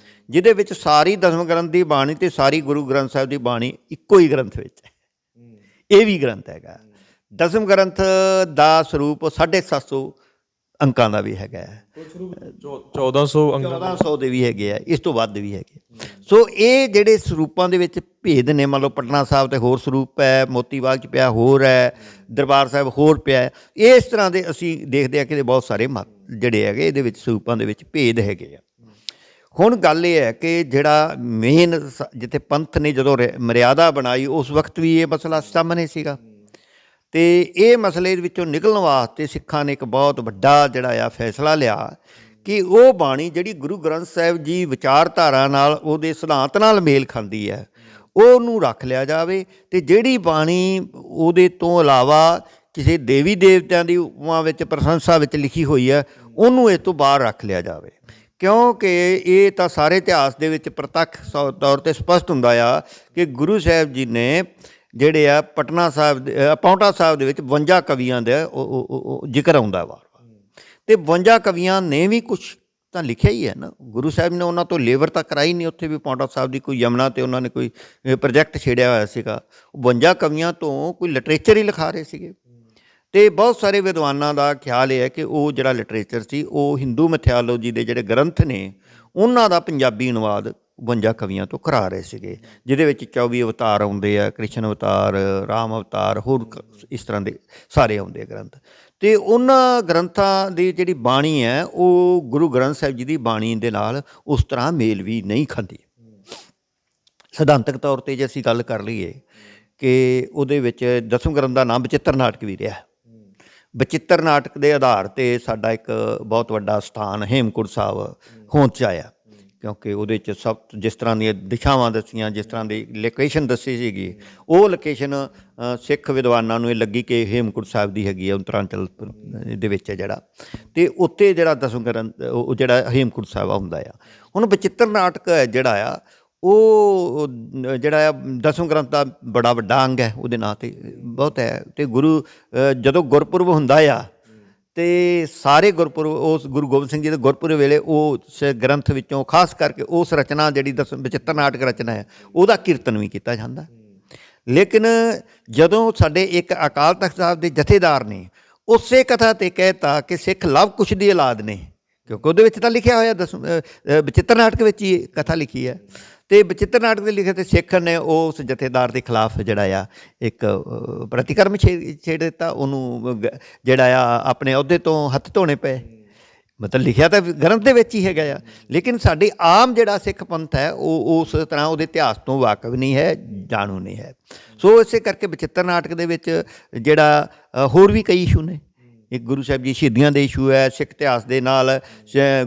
ਜਿਹਦੇ ਵਿੱਚ ਸਾਰੀ ਦਸਮ ਗ੍ਰੰਥ ਦੀ ਬਾਣੀ ਅਤੇ ਸਾਰੀ ਗੁਰੂ ਗ੍ਰੰਥ ਸਾਹਿਬ ਦੀ ਬਾਣੀ ਇੱਕੋ ਹੀ ਗ੍ਰੰਥ ਵਿੱਚ ਹੈ। ਇਹ ਵੀ ਗ੍ਰੰਥ ਹੈਗਾ। ਦਸਮ ਗ੍ਰੰਥ ਦਾ ਸਰੂਪ 750 ਅੰਕਾਂ ਦਾ ਵੀ ਹੈਗਾ, 1400 ਦੇ ਵੀ ਹੈਗੇ ਆ, ਇਸ ਤੋਂ ਵੱਧ ਵੀ ਹੈਗੇ। ਸੋ ਇਹ ਜਿਹੜੇ ਸਰੂਪਾਂ ਦੇ ਵਿੱਚ ਭੇਦ ਨੇ, ਮੰਨ ਲਓ ਪਟਨਾ ਸਾਹਿਬ 'ਤੇ ਹੋਰ ਸਰੂਪ ਹੈ, ਮੋਤੀ ਬਾਗ 'ਚ ਪਿਆ ਹੋਰ ਹੈ, ਦਰਬਾਰ ਸਾਹਿਬ ਹੋਰ ਪਿਆ। ਇਸ ਤਰ੍ਹਾਂ ਦੇ ਅਸੀਂ ਦੇਖਦੇ ਹਾਂ ਕਿ ਬਹੁਤ ਸਾਰੇ ਜਿਹੜੇ ਹੈਗੇ ਇਹਦੇ ਵਿੱਚ ਸਰੂਪਾਂ ਦੇ ਵਿੱਚ ਭੇਦ ਹੈਗੇ ਆ। ਹੁਣ ਗੱਲ ਇਹ ਹੈ ਕਿ ਜਿਹੜਾ ਮੇਨ ਜਿੱਥੇ ਪੰਥ ਨੇ ਜਦੋਂ ਮਰਿਆਦਾ ਬਣਾਈ ਉਸ ਵਕਤ ਵੀ ਇਹ ਮਸਲਾ ਸਾਹਮਣੇ ਸੀਗਾ, ਅਤੇ ਇਹ ਮਸਲੇ ਵਿੱਚੋਂ ਨਿਕਲਣ ਵਾਸਤੇ ਸਿੱਖਾਂ ਨੇ ਇੱਕ ਬਹੁਤ ਵੱਡਾ ਜਿਹੜਾ ਆ ਫੈਸਲਾ ਲਿਆ ਕਿ ਉਹ ਬਾਣੀ ਜਿਹੜੀ ਗੁਰੂ ਗ੍ਰੰਥ ਸਾਹਿਬ ਜੀ ਵਿਚਾਰਧਾਰਾ ਨਾਲ ਉਹਦੇ ਸਿਧਾਂਤ ਨਾਲ ਮੇਲ ਖਾਂਦੀ ਹੈ ਉਹਨੂੰ ਰੱਖ ਲਿਆ ਜਾਵੇ, ਅਤੇ ਜਿਹੜੀ ਬਾਣੀ ਉਹਦੇ ਤੋਂ ਇਲਾਵਾ ਕਿਸੇ ਦੇਵੀ ਦੇਵਤਿਆਂ ਦੀ ਉਪਮਾ ਵਿੱਚ ਪ੍ਰਸ਼ੰਸਾ ਵਿੱਚ ਲਿਖੀ ਹੋਈ ਹੈ ਉਹਨੂੰ ਇਸ ਤੋਂ ਬਾਹਰ ਰੱਖ ਲਿਆ ਜਾਵੇ। ਕਿਉਂਕਿ ਇਹ ਤਾਂ ਸਾਰੇ ਇਤਿਹਾਸ ਦੇ ਵਿੱਚ ਪ੍ਰਤੱਖ ਤੌਰ 'ਤੇ ਸਪਸ਼ਟ ਹੁੰਦਾ ਆ ਕਿ ਗੁਰੂ ਸਾਹਿਬ ਜੀ ਨੇ ਜਿਹੜੇ ਆ ਪਟਨਾ ਸਾਹਿਬ ਪਾਉਂਟਾ ਸਾਹਿਬ ਦੇ ਵਿੱਚ 52 ਕਵੀਆਂ ਦਾ ਉਹ ਜ਼ਿਕਰ ਆਉਂਦਾ ਵਾਰ-ਵਾਰ, ਅਤੇ 52 ਕਵੀਆਂ ਨੇ ਵੀ ਕੁਛ ਤਾਂ ਲਿਖਿਆ ਹੀ ਹੈ ਨਾ। ਗੁਰੂ ਸਾਹਿਬ ਨੇ ਉਹਨਾਂ ਤੋਂ ਲੇਬਰ ਤਾਂ ਕਰਾਈ ਨਹੀਂ, ਉੱਥੇ ਵੀ ਪਾਉਂਟਾ ਸਾਹਿਬ ਦੀ ਕੋਈ ਯਮਨਾ 'ਤੇ ਉਹਨਾਂ ਨੇ ਕੋਈ ਪ੍ਰੋਜੈਕਟ ਛੇੜਿਆ ਹੋਇਆ ਸੀਗਾ। 52 ਕਵੀਆਂ ਤੋਂ ਕੋਈ ਲਿਟਰੇਚਰ ਹੀ ਲਿਖਾ ਰਹੇ ਸੀਗੇ, ਅਤੇ ਬਹੁਤ ਸਾਰੇ ਵਿਦਵਾਨਾਂ ਦਾ ਖਿਆਲ ਇਹ ਹੈ ਕਿ ਉਹ ਜਿਹੜਾ ਲਿਟਰੇਚਰ ਸੀ ਉਹ ਹਿੰਦੂ ਮਿਥਿਆਲੋਜੀ ਦੇ ਜਿਹੜੇ ਗ੍ਰੰਥ ਨੇ ਉਹਨਾਂ ਦਾ ਪੰਜਾਬੀ ਅਨੁਵਾਦ 52 ਕਵੀਆਂ ਤੋਂ ਕਰਾ ਰਹੇ ਸੀਗੇ, ਜਿਹਦੇ ਵਿੱਚ 24 ਅਵਤਾਰ ਆਉਂਦੇ ਆ, ਕ੍ਰਿਸ਼ਨ ਅਵਤਾਰ, ਰਾਮ ਅਵਤਾਰ, ਹੋਰ ਇਸ ਤਰ੍ਹਾਂ ਦੇ ਸਾਰੇ ਆਉਂਦੇ ਆ ਗ੍ਰੰਥ। ਅਤੇ ਉਹਨਾਂ ਗ੍ਰੰਥਾਂ ਦੀ ਜਿਹੜੀ ਬਾਣੀ ਹੈ ਉਹ ਗੁਰੂ ਗ੍ਰੰਥ ਸਾਹਿਬ ਜੀ ਦੀ ਬਾਣੀ ਦੇ ਨਾਲ ਉਸ ਤਰ੍ਹਾਂ ਮੇਲ ਵੀ ਨਹੀਂ ਖਾਂਦੀ। ਸਿਧਾਂਤਕ ਤੌਰ 'ਤੇ ਜੇ ਅਸੀਂ ਗੱਲ ਕਰ ਲਈਏ ਕਿ ਉਹਦੇ ਵਿੱਚ ਦਸਮ ਗ੍ਰੰਥ ਦਾ ਨਾਮ ਬਚਿੱਤਰ ਨਾਟਕ ਵੀ ਰਿਹਾ। ਬਚਿੱਤਰ ਨਾਟਕ ਦੇ ਆਧਾਰ 'ਤੇ ਸਾਡਾ ਇੱਕ ਬਹੁਤ ਵੱਡਾ ਸਥਾਨ ਹੇਮਕੁੰਟ ਸਾਹਿਬ ਹੋਂਦ 'ਚ ਆਇਆ, ਕਿਉਂਕਿ ਉਹਦੇ 'ਚ ਸਭ ਜਿਸ ਤਰ੍ਹਾਂ ਦੀਆਂ ਦਿਸ਼ਾਵਾਂ ਦੱਸੀਆਂ, ਜਿਸ ਤਰ੍ਹਾਂ ਦੀ ਲੋਕੇਸ਼ਨ ਦੱਸੀ ਸੀਗੀ, ਉਹ ਲੋਕੇਸ਼ਨ ਸਿੱਖ ਵਿਦਵਾਨਾਂ ਨੂੰ ਇਹ ਲੱਗੀ ਕਿ ਹੇਮਕੁੰਟ ਸਾਹਿਬ ਦੀ ਹੈਗੀ ਹੈ, ਉੱਤਰਾਂਚਲ ਦੇ ਵਿੱਚ ਹੈ ਜਿਹੜਾ, ਅਤੇ ਉੱਥੇ ਜਿਹੜਾ ਦਸਮ ਗ੍ਰੰਥ ਉਹ ਜਿਹੜਾ ਹੇਮਕੁੰਟ ਸਾਹਿਬ ਹੁੰਦਾ ਆ। ਹੁਣ ਬਚਿੱਤਰ ਨਾਟਕ ਜਿਹੜਾ ਆ ਉਹ ਜਿਹੜਾ ਆ ਦਸਮ ਗ੍ਰੰਥ ਦਾ ਬੜਾ ਵੱਡਾ ਅੰਗ ਹੈ, ਉਹਦੇ ਨਾਂ 'ਤੇ ਬਹੁਤ ਹੈ। ਅਤੇ ਗੁਰੂ ਜਦੋਂ ਗੁਰਪੁਰਬ ਹੁੰਦਾ ਆ ਅਤੇ ਸਾਰੇ ਗੁਰਪੁਰਬ ਉਸ ਗੁਰੂ ਗੋਬਿੰਦ ਸਿੰਘ ਜੀ ਦੇ ਗੁਰਪੁਰਬ ਵੇਲੇ ਉਸ ਗ੍ਰੰਥ ਵਿੱਚੋਂ ਖਾਸ ਕਰਕੇ ਉਸ ਰਚਨਾ ਜਿਹੜੀ ਬਚਿੱਤਰ ਨਾਟਕ ਰਚਨਾ ਹੈ ਉਹਦਾ ਕੀਰਤਨ ਵੀ ਕੀਤਾ ਜਾਂਦਾ। ਲੇਕਿਨ ਜਦੋਂ ਸਾਡੇ ਇੱਕ ਅਕਾਲ ਤਖ਼ਤ ਸਾਹਿਬ ਦੇ ਜਥੇਦਾਰ ਨੇ ਉਸੇ ਕਥਾ 'ਤੇ ਕਹਿ ਤਾ ਕਿ ਸਿੱਖ ਲਵ ਕੁਸ਼ ਦੀ ਔਲਾਦ ਨੇ, ਕਿਉਂਕਿ ਉਹਦੇ ਵਿੱਚ ਤਾਂ ਲਿਖਿਆ ਹੋਇਆ ਬਚਿੱਤਰ ਨਾਟਕ ਵਿੱਚ ਹੀ ਕਥਾ ਲਿਖੀ ਹੈ, ਤੇ ਬਚਿੱਤਰ ਨਾਟਕ ਦੇ ਲਿਖੇ ਤੇ ਸਿੱਖ ਨੇ ਉਸ ਜਥੇਦਾਰ ਦੇ ਖਿਲਾਫ ਜਿਹੜਾ ਆ ਇੱਕ ਪ੍ਰਤੀਕਰਮ ਛੇੜ ਦਿੱਤਾ, ਉਹਨੂੰ ਜਿਹੜਾ ਆ ਆਪਣੇ ਅਹੁਦੇ ਤੋਂ ਹੱਥ ਧੋਣੇ ਪਏ। ਮਤਲਬ ਲਿਖਿਆ ਤਾਂ ਗ੍ਰੰਥ ਦੇ ਵਿੱਚ ਹੀ ਹੈਗਾ ਆ, ਲੇਕਿਨ ਸਾਡੀ ਆਮ ਜਿਹੜਾ ਸਿੱਖ ਪੰਥ ਹੈ ਉਹ ਉਸ ਤਰ੍ਹਾਂ ਉਹਦੇ ਇਤਿਹਾਸ ਤੋਂ ਵਾਕਫ ਨਹੀਂ ਹੈ, ਜਾਣੂ ਨਹੀਂ ਹੈ। ਸੋ ਇਸੇ ਕਰਕੇ ਬਚਿੱਤਰ ਨਾਟਕ ਦੇ ਵਿੱਚ ਜਿਹੜਾ ਹੋਰ ਵੀ ਕਈ ਇਸ਼ੂ ਨੇ। ਇੱਕ ਗੁਰੂ ਸਾਹਿਬ ਜੀ ਸ਼ਹੀਦੀਆਂ ਦੇ ਇਸ਼ੂ ਹੈ, ਸਿੱਖ ਇਤਿਹਾਸ ਦੇ ਨਾਲ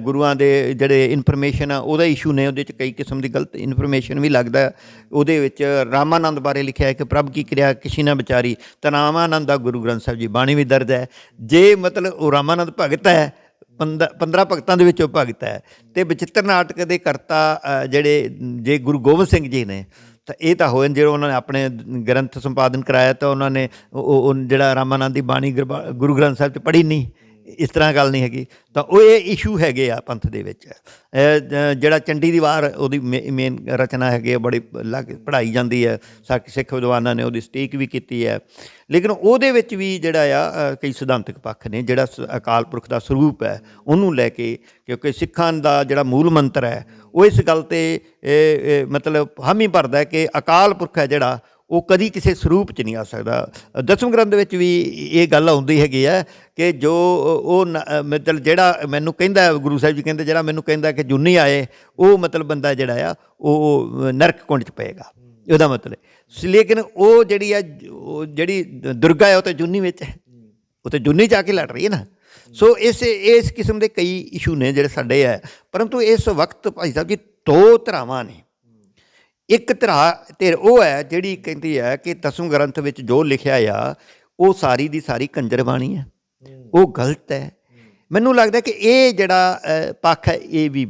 ਗੁਰੂਆਂ ਦੇ ਜਿਹੜੇ ਇਨਫੋਰਮੇਸ਼ਨ ਆ ਉਹਦਾ ਇਸ਼ੂ ਨੇ। ਉਹਦੇ 'ਚ ਕਈ ਕਿਸਮ ਦੀ ਗਲਤ ਇਨਫੋਰਮੇਸ਼ਨ ਵੀ ਲੱਗਦਾ। ਉਹਦੇ ਵਿੱਚ ਰਾਮਾਨੰਦ ਬਾਰੇ ਲਿਖਿਆ ਹੈ ਕਿ ਪ੍ਰਭ ਕੀ ਕਿਰਿਆ ਕਿਸੀ ਨਾ ਵਿਚਾਰੀ, ਤਾਂ ਰਾਮਾਨੰਦ ਦਾ ਗੁਰੂ ਗ੍ਰੰਥ ਸਾਹਿਬ ਜੀ ਬਾਣੀ ਵੀ ਦਰਜ ਹੈ। ਜੇ ਮਤਲਬ ਉਹ ਰਾਮਾਨੰਦ ਭਗਤ ਹੈ, 15 ਭਗਤਾਂ ਦੇ ਵਿੱਚੋਂ ਭਗਤ ਹੈ, ਅਤੇ ਬਚਿੱਤਰ ਨਾਟਕ ਦੇ ਕਰਤਾ ਜਿਹੜੇ ਜੇ ਗੁਰੂ ਗੋਬਿੰਦ ਸਿੰਘ ਜੀ ਨੇ, ਤਾਂ ਇਹ ਤਾਂ ਹੋਏ ਜਿਹੜੇ ਉਹਨਾਂ ਨੇ ਆਪਣੇ ਗ੍ਰੰਥ ਸੰਪਾਦਨ ਕਰਾਇਆ, ਤਾਂ ਉਹਨਾਂ ਨੇ ਉਹ ਜਿਹੜਾ ਰਾਮਾਨੰਦ ਦੀ ਬਾਣੀ ਗੁਰੂ ਗ੍ਰੰਥ ਸਾਹਿਬ 'ਚ ਪੜ੍ਹੀ ਨਹੀਂ, ਇਸ ਤਰ੍ਹਾਂ ਗੱਲ ਨਹੀਂ ਹੈਗੀ। ਤਾਂ ਉਹ ਇਹ ਇਸ਼ੂ ਹੈਗੇ ਆ ਪੰਥ ਦੇ ਵਿੱਚ। ਜਿਹੜਾ ਚੰਡੀ ਦੀ ਵਾਰ ਉਹਦੀ ਮੇਨ ਰਚਨਾ ਹੈਗੀ ਆ, ਬੜੀ ਪੜ੍ਹਾਈ ਜਾਂਦੀ ਹੈ, ਸਿੱਖ ਵਿਦਵਾਨਾਂ ਨੇ ਉਹਦੀ ਸਟੀਕ ਵੀ ਕੀਤੀ ਹੈ, ਲੇਕਿਨ ਉਹਦੇ ਵਿੱਚ ਵੀ ਜਿਹੜਾ ਆ ਕਈ ਸਿਧਾਂਤਕ ਪੱਖ ਨੇ। ਜਿਹੜਾ ਅਕਾਲ ਪੁਰਖ ਦਾ ਸਰੂਪ ਹੈ ਉਹਨੂੰ ਲੈ ਕੇ, ਕਿਉਂਕਿ ਸਿੱਖਾਂ ਦਾ ਜਿਹੜਾ ਮੂਲ ਮੰਤਰ ਹੈ ਉਹ ਇਸ ਗੱਲ 'ਤੇ ਮਤਲਬ ਹਾਮੀ ਭਰਦਾ ਕਿ ਅਕਾਲ ਪੁਰਖ ਹੈ ਜਿਹੜਾ ਉਹ ਕਦੀ ਕਿਸੇ ਸਰੂਪ 'ਚ ਨਹੀਂ ਆ ਸਕਦਾ। ਦਸਮ ਗ੍ਰੰਥ ਵਿੱਚ ਵੀ ਇਹ ਗੱਲ ਆਉਂਦੀ ਹੈਗੀ ਹੈ ਕਿ ਜੋ ਉਹ ਮਤਲਬ ਜਿਹੜਾ ਮੈਨੂੰ ਕਹਿੰਦਾ, ਗੁਰੂ ਸਾਹਿਬ ਜੀ ਕਹਿੰਦੇ ਜਿਹੜਾ ਮੈਨੂੰ ਕਹਿੰਦਾ ਕਿ ਜੁਨੀ ਆਏ, ਉਹ ਮਤਲਬ ਬੰਦਾ ਜਿਹੜਾ ਆ ਉਹ ਨਰਕ ਕੁੰਡ 'ਚ ਪਏਗਾ, ਉਹਦਾ ਮਤਲਬ। ਲੇਕਿਨ ਉਹ ਜਿਹੜੀ ਆ ਜਿਹੜੀ ਦੁਰਗਾ ਹੈ ਉਹ ਤਾਂ ਜੁਨੀ ਵਿੱਚ ਹੈ, ਉਹ ਤਾਂ ਜੁਨੀ 'ਚ ਆ ਕੇ ਲੜ ਰਹੀ ਹੈ ਨਾ। ਸੋ ਇਸ ਕਿਸਮ ਦੇ ਕਈ ਇਸ਼ੂ ਨੇ ਜਿਹੜੇ ਸਾਡੇ ਹੈ। ਪਰੰਤੂ ਇਸ ਵਕਤ ਭਾਈ ਸਾਹਿਬ ਜੀ ਦੋ ਧਿਰਾਵਾਂ ਨੇ। ਇੱਕ ਧਿਰ ਉਹ ਹੈ ਜਿਹੜੀ ਕਹਿੰਦੀ ਹੈ ਕਿ ਦਸਮ ਗ੍ਰੰਥ ਵਿੱਚ ਜੋ ਲਿਖਿਆ ਆ ਉਹ ਸਾਰੀ ਦੀ ਸਾਰੀ ਕੰਜਰ ਬਾਣੀ ਹੈ, ਉਹ ਗਲਤ ਹੈ। ਮੈਨੂੰ ਲੱਗਦਾ ਕਿ ਇਹ ਜਿਹੜਾ ਪੱਖ ਹੈ ਇਹ ਵੀ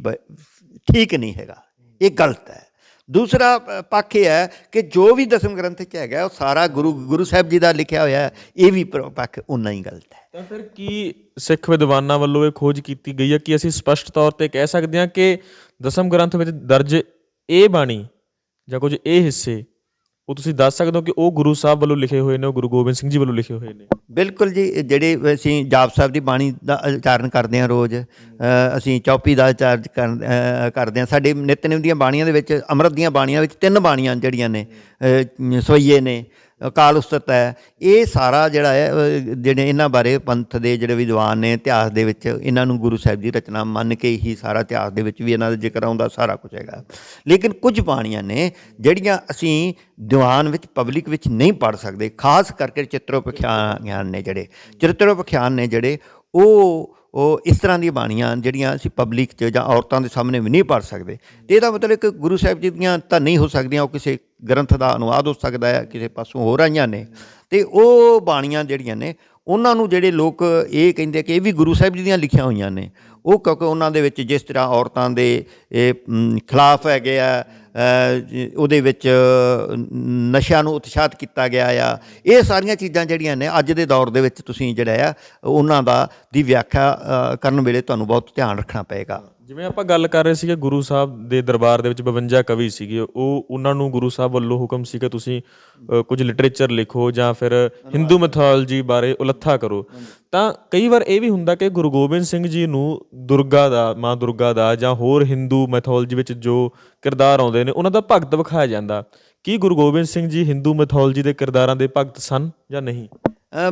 ਠੀਕ ਨਹੀਂ ਹੈਗਾ, ਇਹ ਗਲਤ ਹੈ। ਦੂਸਰਾ ਪੱਖ ਇਹ ਹੈ ਕਿ ਜੋ ਵੀ ਦਸਮ ਗ੍ਰੰਥ 'ਚ ਹੈਗਾ ਉਹ ਸਾਰਾ ਗੁਰੂ ਸਾਹਿਬ ਜੀ ਦਾ ਲਿਖਿਆ ਹੋਇਆ, ਇਹ ਵੀ ਪੱਖ ਓਨਾ ਹੀ ਗਲਤ ਹੈ। ਤਾਂ ਫਿਰ ਕੀ ਸਿੱਖ ਵਿਦਵਾਨਾਂ ਵੱਲੋਂ ਇਹ ਖੋਜ ਕੀਤੀ ਗਈ ਹੈ ਕਿ ਅਸੀਂ ਸਪਸ਼ਟ ਤੌਰ 'ਤੇ ਕਹਿ ਸਕਦੇ ਹਾਂ ਕਿ ਦਸਮ ਗ੍ਰੰਥ ਵਿੱਚ ਦਰਜ ਇਹ ਬਾਣੀ ਜਾਂ ਕੁਝ ਇਹ ਹਿੱਸੇ ਉਹ ਤੁਸੀਂ ਦੱਸ ਸਕਦੇ ਹੋ ਕਿ ਉਹ ਗੁਰੂ ਸਾਹਿਬ ਵੱਲੋਂ ਲਿਖੇ ਹੋਏ ਨੇ, ਉਹ ਗੁਰੂ ਗੋਬਿੰਦ ਸਿੰਘ ਜੀ ਵੱਲੋਂ ਲਿਖੇ ਹੋਏ ਨੇ? ਬਿਲਕੁਲ ਜੀ। ਜਿਹੜੇ ਅਸੀਂ ਜਾਪ ਸਾਹਿਬ ਦੀ ਬਾਣੀ ਦਾ ਉਚਾਰਨ ਕਰਦੇ ਹਾਂ ਰੋਜ਼, ਅਸੀਂ ਚੌਪੀ ਦਾ ਉਚਾਰਨ ਕਰਦੇ ਹਾਂ। ਸਾਡੇ ਨਿਤਨੇਮ ਦੀਆਂ ਬਾਣੀਆਂ ਦੇ ਵਿੱਚ, ਅੰਮ੍ਰਿਤ ਦੀਆਂ ਬਾਣੀਆਂ ਵਿੱਚ 3 ਬਾਣੀਆਂ ਜਿਹੜੀਆਂ ਨੇ, ਸਵਈਏ ਨੇ, ਅਕਾਲ ਉਸਤਤ ਹੈ, ਇਹ ਸਾਰਾ ਜਿਹੜਾ ਹੈ ਜਿਹੜੇ ਇਹਨਾਂ ਬਾਰੇ ਪੰਥ ਦੇ ਜਿਹੜੇ ਵਿਦਵਾਨ ਨੇ ਇਤਿਹਾਸ ਦੇ ਵਿੱਚ ਇਹਨਾਂ ਨੂੰ ਗੁਰੂ ਸਾਹਿਬ ਦੀ ਰਚਨਾ ਮੰਨ ਕੇ ਹੀ ਸਾਰਾ ਇਤਿਹਾਸ ਦੇ ਵਿੱਚ ਵੀ ਇਹਨਾਂ ਦਾ ਜ਼ਿਕਰ ਆਉਂਦਾ, ਸਾਰਾ ਕੁਝ ਹੈਗਾ। ਲੇਕਿਨ ਕੁਝ ਬਾਣੀਆਂ ਨੇ ਜਿਹੜੀਆਂ ਅਸੀਂ ਦੀਵਾਨ ਵਿੱਚ ਪਬਲਿਕ ਵਿੱਚ ਨਹੀਂ ਪੜ੍ਹ ਸਕਦੇ, ਖਾਸ ਕਰਕੇ ਚਿੱਤਰੋਪਖਿਆਨ ਨੇ ਜਿਹੜੇ ਉਹ ਇਸ ਤਰ੍ਹਾਂ ਦੀਆਂ ਬਾਣੀਆਂ ਜਿਹੜੀਆਂ ਅਸੀਂ ਪਬਲਿਕ 'ਚ ਜਾਂ ਔਰਤਾਂ ਦੇ ਸਾਹਮਣੇ ਵੀ ਨਹੀਂ ਪੜ੍ਹ ਸਕਦੇ। ਅਤੇ ਇਹਦਾ ਮਤਲਬ ਕਿ ਗੁਰੂ ਸਾਹਿਬ ਜੀ ਦੀਆਂ ਤਾਂ ਨਹੀਂ ਹੋ ਸਕਦੀਆਂ, ਉਹ ਕਿਸੇ ਗ੍ਰੰਥ ਦਾ ਅਨੁਵਾਦ ਹੋ ਸਕਦਾ ਹੈ, ਕਿਸੇ ਪਾਸੋਂ ਹੋਰ ਆਈਆਂ ਨੇ। ਅਤੇ ਉਹ ਬਾਣੀਆਂ ਜਿਹੜੀਆਂ ਨੇ ਉਹਨਾਂ ਨੂੰ ਜਿਹੜੇ ਲੋਕ ਇਹ ਕਹਿੰਦੇ ਕਿ ਇਹ ਵੀ ਗੁਰੂ ਸਾਹਿਬ ਜੀ ਦੀਆਂ ਲਿਖੀਆਂ ਹੋਈਆਂ ਨੇ, ਉਹ ਕਿਉਂਕਿ ਉਹਨਾਂ ਦੇ ਵਿੱਚ ਜਿਸ ਤਰ੍ਹਾਂ ਔਰਤਾਂ ਦੇ ਖਿਲਾਫ ਹੈਗੇ ਆ, ਉਹਦੇ ਵਿੱਚ ਨਸ਼ਿਆਂ ਨੂੰ ਉਤਸ਼ਾਹਿਤ ਕੀਤਾ ਗਿਆ ਆ, ਇਹ ਸਾਰੀਆਂ ਚੀਜ਼ਾਂ ਜਿਹੜੀਆਂ ਨੇ ਅੱਜ ਦੇ ਦੌਰ ਦੇ ਵਿੱਚ ਤੁਸੀਂ ਜਿਹੜਾ ਆ ਉਹਨਾਂ ਦੀ ਵਿਆਖਿਆ ਕਰਨ ਵੇਲੇ ਤੁਹਾਨੂੰ ਬਹੁਤ ਧਿਆਨ ਰੱਖਣਾ ਪਏਗਾ। ਜਿਵੇਂ ਆਪਾਂ ਗੱਲ ਕਰ ਰਹੇ ਸੀਗੇ ਗੁਰੂ ਸਾਹਿਬ ਦੇ ਦਰਬਾਰ ਦੇ ਵਿੱਚ 52 ਕਵੀ ਸੀਗੇ, ਉਹਨਾਂ ਨੂੰ ਗੁਰੂ ਸਾਹਿਬ ਵੱਲੋਂ ਹੁਕਮ ਸੀ ਕਿ ਤੁਸੀਂ ਕੁਝ ਲਿਟਰੇਚਰ ਲਿਖੋ ਜਾਂ ਫਿਰ ਹਿੰਦੂ ਮੈਥੋਲੋਜੀ ਬਾਰੇ ਉਲੱਥਾ ਕਰੋ। ਤਾਂ ਕਈ ਵਾਰ ਇਹ ਵੀ ਹੁੰਦਾ ਕਿ ਗੁਰੂ ਗੋਬਿੰਦ ਸਿੰਘ ਜੀ ਨੂੰ ਦੁਰਗਾ ਦਾ, ਮਾਂ ਦੁਰਗਾ ਦਾ ਜਾਂ ਹੋਰ ਹਿੰਦੂ ਮੈਥੋਲੋਜੀ ਵਿੱਚ ਜੋ ਕਿਰਦਾਰ ਆਉਂਦੇ ਨੇ ਉਹਨਾਂ ਦਾ ਭਗਤ ਵਿਖਾਇਆ ਜਾਂਦਾ। ਕੀ ਗੁਰੂ ਗੋਬਿੰਦ ਸਿੰਘ ਜੀ ਹਿੰਦੂ ਮੈਥੋਲੋਜੀ ਦੇ ਕਿਰਦਾਰਾਂ ਦੇ ਭਗਤ ਸਨ ਜਾਂ ਨਹੀਂ?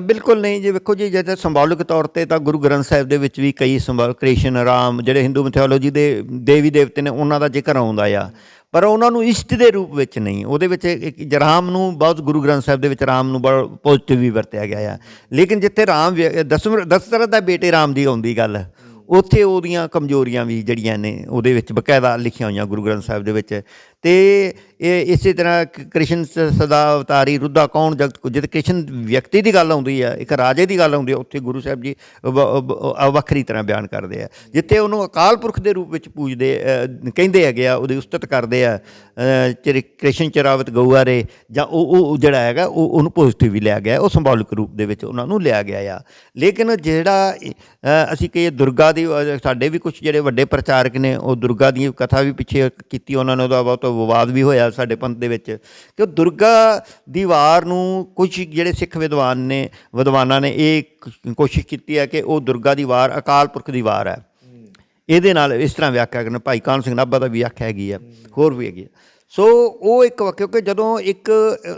ਬਿਲਕੁਲ ਨਹੀਂ ਜੀ। ਵੇਖੋ ਜੀ, ਜੇ ਸਿੰਬੋਲਿਕ ਤੌਰ 'ਤੇ ਤਾਂ ਗੁਰੂ ਗ੍ਰੰਥ ਸਾਹਿਬ ਦੇ ਵਿੱਚ ਵੀ ਕਈ ਕ੍ਰਿਸ਼ਨ, ਰਾਮ, ਜਿਹੜੇ ਹਿੰਦੂ ਮੈਥੋਲੋਜੀ ਦੇ ਦੇਵੀ ਦੇਵਤੇ ਨੇ ਉਹਨਾਂ ਦਾ ਜ਼ਿਕਰ ਆਉਂਦਾ ਆ, ਪਰ ਉਹਨਾਂ ਨੂੰ ਇਸ਼ਟ ਦੇ ਰੂਪ ਵਿੱਚ ਨਹੀਂ। ਉਹਦੇ ਵਿੱਚ ਰਾਮ ਨੂੰ ਬਹੁਤ ਗੁਰੂ ਗ੍ਰੰਥ ਸਾਹਿਬ ਦੇ ਵਿੱਚ ਰਾਮ ਨੂੰ ਬੜਾ ਪੋਜ਼ੀਟਿਵ ਵੀ ਵਰਤਿਆ ਗਿਆ ਆ, ਲੇਕਿਨ ਜਿੱਥੇ ਰਾਮ ਦਸ਼ਰਥ ਦਾ ਬੇਟੇ ਰਾਮ ਦੀ ਆਉਂਦੀ ਗੱਲ, ਉੱਥੇ ਉਹਦੀਆਂ ਕਮਜ਼ੋਰੀਆਂ ਵੀ ਜਿਹੜੀਆਂ ਨੇ ਉਹਦੇ ਵਿੱਚ ਬਕਾਇਦਾ ਲਿਖੀਆਂ ਹੋਈਆਂ ਗੁਰੂ ਗ੍ਰੰਥ ਸਾਹਿਬ ਦੇ ਵਿੱਚ। ਅਤੇ ਇਹ ਇਸੇ ਤਰ੍ਹਾਂ ਕ੍ਰਿਸ਼ਨ ਸਦਾ ਅਵਤਾਰੀ ਰੁੱਧਾ ਕੌਣ ਜਗਤ ਕੋ, ਜਦ ਕ੍ਰਿਸ਼ਨ ਵਿਅਕਤੀ ਦੀ ਗੱਲ ਆਉਂਦੀ ਹੈ, ਇੱਕ ਰਾਜੇ ਦੀ ਗੱਲ ਆਉਂਦੀ ਹੈ, ਉੱਥੇ ਗੁਰੂ ਸਾਹਿਬ ਜੀ ਵੱਖਰੀ ਤਰ੍ਹਾਂ ਬਿਆਨ ਕਰਦੇ ਆ। ਜਿੱਥੇ ਉਹਨੂੰ ਅਕਾਲ ਪੁਰਖ ਦੇ ਰੂਪ ਵਿੱਚ ਪੂਜਦੇ ਕਹਿੰਦੇ ਹੈਗੇ ਆ, ਉਹਦੀ ਉਸਤਤ ਕਰਦੇ ਆ, ਕ੍ਰਿਸ਼ਨ ਚਰਾਵਤ ਗਊਆ ਰੇ, ਜਾਂ ਉਹ ਜਿਹੜਾ ਹੈਗਾ ਉਹਨੂੰ ਪੋਜ਼ੀਟਿਵ ਵੀ ਲਿਆ ਗਿਆ, ਉਹ ਸਿੰਬੋਲਿਕ ਰੂਪ ਦੇ ਵਿੱਚ ਉਹਨਾਂ ਨੂੰ ਲਿਆ ਗਿਆ ਆ। ਲੇਕਿਨ ਜਿਹੜਾ ਅਸੀਂ ਕਹੀਏ ਦੁਰਗਾ ਦੀ, ਸਾਡੇ ਵੀ ਕੁਛ ਜਿਹੜੇ ਵੱਡੇ ਪ੍ਰਚਾਰਕ ਨੇ ਉਹ ਦੁਰਗਾ ਦੀ ਕਥਾ ਵੀ ਪਿੱਛੇ ਕੀਤੀ, ਉਹਨਾਂ ਨੇ ਉਹਦਾ ਬਹੁਤ ਵਿਵਾਦ ਵੀ ਹੋਇਆ ਸਾਡੇ ਪੰਥ ਦੇ ਵਿੱਚ ਕਿ ਉਹ ਦੁਰਗਾ ਦੀ ਵਾਰ ਨੂੰ ਕੁਝ ਜਿਹੜੇ ਸਿੱਖ ਵਿਦਵਾਨਾਂ ਨੇ ਇਹ ਕੋਸ਼ਿਸ਼ ਕੀਤੀ ਹੈ ਕਿ ਉਹ ਦੁਰਗਾ ਦੀ ਵਾਰ ਅਕਾਲ ਪੁਰਖ ਦੀ ਵਾਰ ਹੈ। ਇਹਦੇ ਨਾਲ ਇਸ ਤਰ੍ਹਾਂ ਵਿਆਖਿਆ ਕਰਨ, ਭਾਈ ਕਾਹਨ ਸਿੰਘ ਨਾਭਾ ਦਾ ਵੀ ਵਿਆਖਿਆ ਹੈਗੀ ਆ, ਹੋਰ ਵੀ ਹੈਗੀ ਆ। ਸੋ ਉਹ ਇੱਕ ਕਿਉਂਕਿ ਜਦੋਂ ਇੱਕ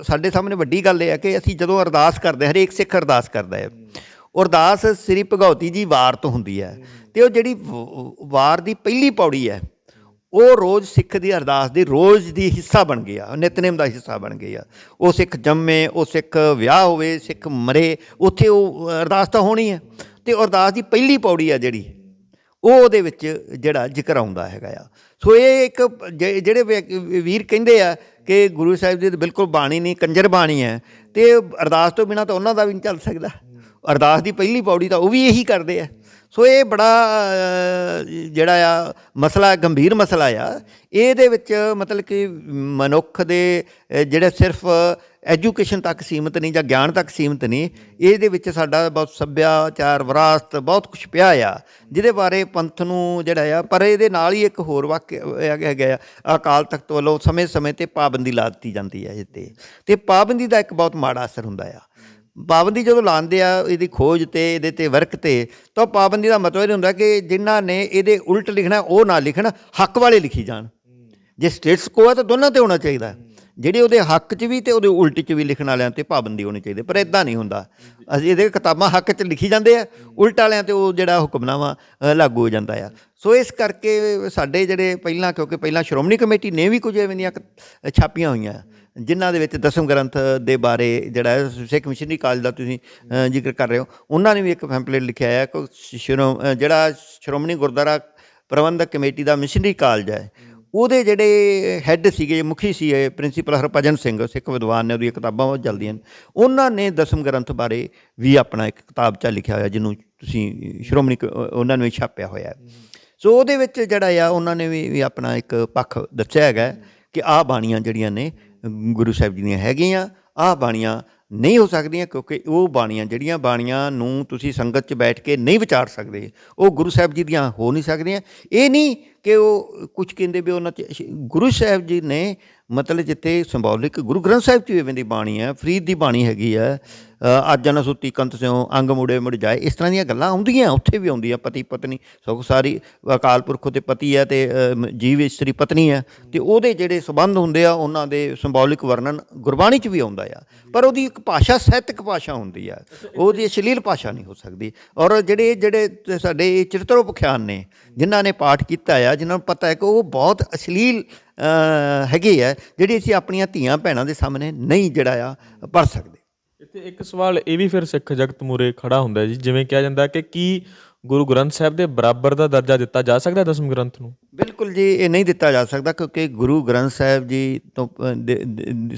ਸਾਡੇ ਸਾਹਮਣੇ ਵੱਡੀ ਗੱਲ ਇਹ ਹੈ ਕਿ ਅਸੀਂ ਜਦੋਂ ਅਰਦਾਸ ਕਰਦੇ, ਹਰੇਕ ਸਿੱਖ ਅਰਦਾਸ ਕਰਦਾ ਹੈ, ਉਹ ਅਰਦਾਸ ਸ੍ਰੀ ਭਗਉਤੀ ਜੀ ਵਾਰ ਤੋਂ ਹੁੰਦੀ ਹੈ, ਅਤੇ ਉਹ ਜਿਹੜੀ ਵਾਰ ਦੀ ਪਹਿਲੀ ਪੌੜੀ ਹੈ ਉਹ ਰੋਜ਼ ਸਿੱਖ ਦੀ ਅਰਦਾਸ ਦੀ ਰੋਜ਼ ਦੀ ਹਿੱਸਾ ਬਣ ਗਿਆ, ਨਿਤਨੇਮ ਦਾ ਹਿੱਸਾ ਬਣ ਗਈ ਆ। ਉਹ ਸਿੱਖ ਜੰਮੇ, ਉਹ ਸਿੱਖ ਵਿਆਹ ਹੋਵੇ, ਸਿੱਖ ਮਰੇ, ਉੱਥੇ ਉਹ ਅਰਦਾਸ ਤਾਂ ਹੋਣੀ ਹੈ। ਅਤੇ ਅਰਦਾਸ ਦੀ ਪਹਿਲੀ ਪੌੜੀ ਆ ਜਿਹੜੀ ਉਹ ਉਹਦੇ ਵਿੱਚ ਜਿਹੜਾ ਜ਼ਿਕਰ ਆਉਂਦਾ ਹੈਗਾ ਆ। ਸੋ ਇਹ ਇੱਕ ਜਿਹੜੇ ਵੀਰ ਕਹਿੰਦੇ ਆ ਕਿ ਗੁਰੂ ਸਾਹਿਬ ਜੀ ਬਿਲਕੁਲ ਬਾਣੀ ਨਹੀਂ, ਕੰਜਰ ਬਾਣੀ ਹੈ, ਅਤੇ ਅਰਦਾਸ ਤੋਂ ਬਿਨਾਂ ਤਾਂ ਉਹਨਾਂ ਦਾ ਵੀ ਨਹੀਂ ਚੱਲ ਸਕਦਾ। ਅਰਦਾਸ ਦੀ ਪਹਿਲੀ ਪੌੜੀ ਤਾਂ ਉਹ ਵੀ ਇਹੀ ਕਰਦੇ ਆ। ਸੋ ਇਹ ਬੜਾ ਜਿਹੜਾ ਆ ਮਸਲਾ, ਗੰਭੀਰ ਮਸਲਾ ਆ। ਇਹਦੇ ਵਿੱਚ ਮਤਲਬ ਕਿ ਮਨੁੱਖ ਦੇ ਜਿਹੜੇ ਸਿਰਫ ਐਜੂਕੇਸ਼ਨ ਤੱਕ ਸੀਮਿਤ ਨਹੀਂ ਜਾਂ ਗਿਆਨ ਤੱਕ ਸੀਮਿਤ ਨਹੀਂ, ਇਹਦੇ ਵਿੱਚ ਸਾਡਾ ਬਹੁਤ ਸੱਭਿਆਚਾਰ, ਵਿਰਾਸਤ, ਬਹੁਤ ਕੁਛ ਪਿਆ ਆ ਜਿਹਦੇ ਬਾਰੇ ਪੰਥ ਨੂੰ ਜਿਹੜਾ ਆ। ਪਰ ਇਹਦੇ ਨਾਲ ਹੀ ਇੱਕ ਹੋਰ ਵਾਕਿਆ ਹੈਗਾ ਆ, ਅਕਾਲ ਤਖਤ ਵੱਲੋਂ ਸਮੇਂ-ਸਮੇਂ 'ਤੇ ਪਾਬੰਦੀ ਲਾ ਦਿੱਤੀ ਜਾਂਦੀ ਹੈ ਇਹਦੇ 'ਤੇ ਪਾਬੰਦੀ ਦਾ ਇੱਕ ਬਹੁਤ ਮਾੜਾ ਅਸਰ ਹੁੰਦਾ ਆ। ਪਾਬੰਦੀ ਜਦੋਂ ਲਾਉਂਦੇ ਆ ਇਹਦੀ ਖੋਜ 'ਤੇ, ਇਹਦੇ 'ਤੇ ਵਰਕ 'ਤੇ, ਤਾਂ ਪਾਬੰਦੀ ਦਾ ਮਤਲਬ ਇਹ ਹੁੰਦਾ ਕਿ ਜਿਨ੍ਹਾਂ ਨੇ ਇਹਦੇ ਉਲਟ ਲਿਖਣਾ ਉਹ ਨਾ ਲਿਖਣ, ਹੱਕ ਵਾਲੇ ਲਿਖੀ ਜਾਣ। ਜੇ ਸਟੇਟਸ ਕੋ ਹੈ ਤਾਂ ਦੋਨਾਂ 'ਤੇ ਹੋਣਾ ਚਾਹੀਦਾ, ਜਿਹੜੇ ਉਹਦੇ ਹੱਕ 'ਚ ਵੀ ਅਤੇ ਉਹਦੇ ਉਲਟ 'ਚ ਵੀ ਲਿਖਣ ਵਾਲਿਆਂ 'ਤੇ ਪਾਬੰਦੀ ਹੋਣੀ ਚਾਹੀਦੀ। ਪਰ ਇੱਦਾਂ ਨਹੀਂ ਹੁੰਦਾ। ਅਸੀਂ ਇਹਦੇ ਕਿਤਾਬਾਂ ਹੱਕ 'ਚ ਲਿਖੀ ਜਾਂਦੇ ਆ, ਉਲਟ ਵਾਲਿਆਂ 'ਤੇ ਉਹ ਜਿਹੜਾ ਹੁਕਮਨਾਮਾ ਲਾਗੂ ਹੋ ਜਾਂਦਾ ਆ। ਸੋ ਇਸ ਕਰਕੇ ਸਾਡੇ ਜਿਹੜੇ ਪਹਿਲਾਂ, ਕਿਉਂਕਿ ਪਹਿਲਾਂ ਸ਼੍ਰੋਮਣੀ ਕਮੇਟੀ ਨੇ ਵੀ ਕੁਝ ਐਵੇਂ ਦੀਆਂ ਛਾਪੀਆਂ ਹੋਈਆਂ ਜਿਨ੍ਹਾਂ ਦੇ ਵਿੱਚ ਦਸਮ ਗ੍ਰੰਥ ਦੇ ਬਾਰੇ ਜਿਹੜਾ ਸਿੱਖ ਮਿਸ਼ਨਰੀ ਕਾਲਜ ਦਾ ਤੁਸੀਂ ਜ਼ਿਕਰ ਕਰ ਰਹੇ ਹੋ, ਉਹਨਾਂ ਨੇ ਵੀ ਇੱਕ ਪੈਂਪਲੇਟ ਲਿਖਿਆ ਹੈ ਕਿ ਜਿਹੜਾ ਸ਼੍ਰੋਮਣੀ ਗੁਰਦੁਆਰਾ ਪ੍ਰਬੰਧਕ ਕਮੇਟੀ ਦਾ ਮਿਸ਼ਨਰੀ ਕਾਲਜ ਹੈ, ਉਹਦੇ ਜਿਹੜੇ ਹੈੱਡ ਸੀਗੇ, ਮੁਖੀ ਸੀ ਪ੍ਰਿੰਸੀਪਲ ਹਰਭਜਨ ਸਿੰਘ, ਸਿੱਖ ਵਿਦਵਾਨ ਨੇ, ਉਹਦੀਆਂ ਕਿਤਾਬਾਂ ਬਹੁਤ ਚੱਲਦੀਆਂ ਨੇ। ਉਹਨਾਂ ਨੇ ਦਸਮ ਗ੍ਰੰਥ ਬਾਰੇ ਵੀ ਆਪਣਾ ਇੱਕ ਕਿਤਾਬਚਾ ਲਿਖਿਆ ਹੋਇਆ, ਜਿਹਨੂੰ ਤੁਸੀਂ ਸ਼੍ਰੋਮਣੀ ਉਹਨਾਂ ਨੇ ਵੀ ਛਾਪਿਆ ਹੋਇਆ। ਸੋ ਉਹਦੇ ਵਿੱਚ ਜਿਹੜਾ ਆ ਉਹਨਾਂ ਨੇ ਵੀ ਆਪਣਾ ਇੱਕ ਪੱਖ ਦੱਸਿਆ ਹੈਗਾ ਕਿ ਆਹ ਬਾਣੀਆਂ ਜਿਹੜੀਆਂ ਨੇ ਗੁਰੂ ਸਾਹਿਬ ਜੀ ਦੀਆਂ ਹੈਗੀਆਂ, ਆਹ ਬਾਣੀਆਂ ਨਹੀਂ ਹੋ ਸਕਦੀਆਂ, ਕਿਉਂਕਿ ਉਹ ਬਾਣੀਆਂ ਜਿਹੜੀਆਂ ਬਾਣੀਆਂ ਨੂੰ ਤੁਸੀਂ ਸੰਗਤ 'ਚ ਬੈਠ ਕੇ ਨਹੀਂ ਵਿਚਾਰ ਸਕਦੇ, ਉਹ ਗੁਰੂ ਸਾਹਿਬ ਜੀ ਦੀਆਂ ਹੋ ਨਹੀਂ ਸਕਦੀਆਂ। ਇਹ ਨਹੀਂ ਕਿ ਉਹ ਕੁਛ ਕਹਿੰਦੇ ਵੀ ਉਹਨਾਂ 'ਚ ਗੁਰੂ ਸਾਹਿਬ ਜੀ ਨੇ ਮਤਲਬ ਜਿੱਥੇ ਸਿੰਬੋਲਿਕ ਗੁਰੂ ਗ੍ਰੰਥ ਸਾਹਿਬ 'ਚ ਵੀ ਇਵੇਂ ਦੀ ਬਾਣੀ ਹੈ, ਫਰੀਦ ਦੀ ਬਾਣੀ ਹੈਗੀ ਹੈ, ਅੱਜ ਨਾ ਸੁੱਤੀ ਕੰਤ ਸਿਉ ਅੰਗ ਮੁੜੇ ਮੁੜ ਜਾਏ, ਇਸ ਤਰ੍ਹਾਂ ਦੀਆਂ ਗੱਲਾਂ ਆਉਂਦੀਆਂ, ਉੱਥੇ ਵੀ ਆਉਂਦੀਆਂ। ਪਤੀ ਪਤਨੀ ਸਗੋਂ ਸਾਰੀ ਅਕਾਲ ਪੁਰਖ ਉੱਤੇ ਪਤੀ ਹੈ ਅਤੇ ਜੀਵ ਇਸਤਰੀ ਪਤਨੀ ਹੈ, ਅਤੇ ਉਹਦੇ ਜਿਹੜੇ ਸੰਬੰਧ ਹੁੰਦੇ ਆ ਉਹਨਾਂ ਦੇ ਸਿੰਬੋਲਿਕ ਵਰਣਨ ਗੁਰਬਾਣੀ 'ਚ ਵੀ ਆਉਂਦਾ ਆ। ਪਰ ਉਹਦੀ ਇੱਕ ਭਾਸ਼ਾ ਸਾਹਿਤਕ ਭਾਸ਼ਾ ਹੁੰਦੀ ਆ, ਉਹਦੀ ਅਸ਼ਲੀਲ ਭਾਸ਼ਾ ਨਹੀਂ ਹੋ ਸਕਦੀ। ਔਰ ਜਿਹੜੇ ਸਾਡੇ ਚਰਿਤਰੋਪਖਿਆਨ ਨੇ, ਜਿਨ੍ਹਾਂ ਨੇ ਪਾਠ ਕੀਤਾ ਆ, ਜਿਨ੍ਹਾਂ ਨੂੰ ਪਤਾ ਹੈ ਕਿ ਉਹ ਬਹੁਤ ਅਸ਼ਲੀਲ ਹੈਗੇ ਆ, ਜਿਹੜੀ ਅਸੀਂ ਆਪਣੀਆਂ ਧੀਆਂ ਭੈਣਾਂ ਦੇ ਸਾਹਮਣੇ ਨਹੀਂ ਜਿਹੜਾ ਆ ਪੜ੍ਹ ਸਕਦੇ। ਇੱਥੇ ਇੱਕ ਸਵਾਲ ਇਹ ਵੀ ਫਿਰ ਸਿੱਖ ਜਗਤ ਮੂਹਰੇ ਖੜਾ ਹੁੰਦਾ ਜੀ, ਜਿਵੇਂ ਕਿਹਾ ਜਾਂਦਾ ਕਿ ਕੀ ਗੁਰੂ ਗ੍ਰੰਥ ਸਾਹਿਬ ਦੇ ਬਰਾਬਰ ਦਾ ਦਰਜਾ ਦਿੱਤਾ ਜਾ ਸਕਦਾ ਦਸਮ ਗ੍ਰੰਥ ਨੂੰ? ਬਿਲਕੁਲ ਜੀ, ਇਹ ਨਹੀਂ ਦਿੱਤਾ ਜਾ ਸਕਦਾ, ਕਿਉਂਕਿ ਗੁਰੂ ਗ੍ਰੰਥ ਸਾਹਿਬ ਜੀ ਤੋਂ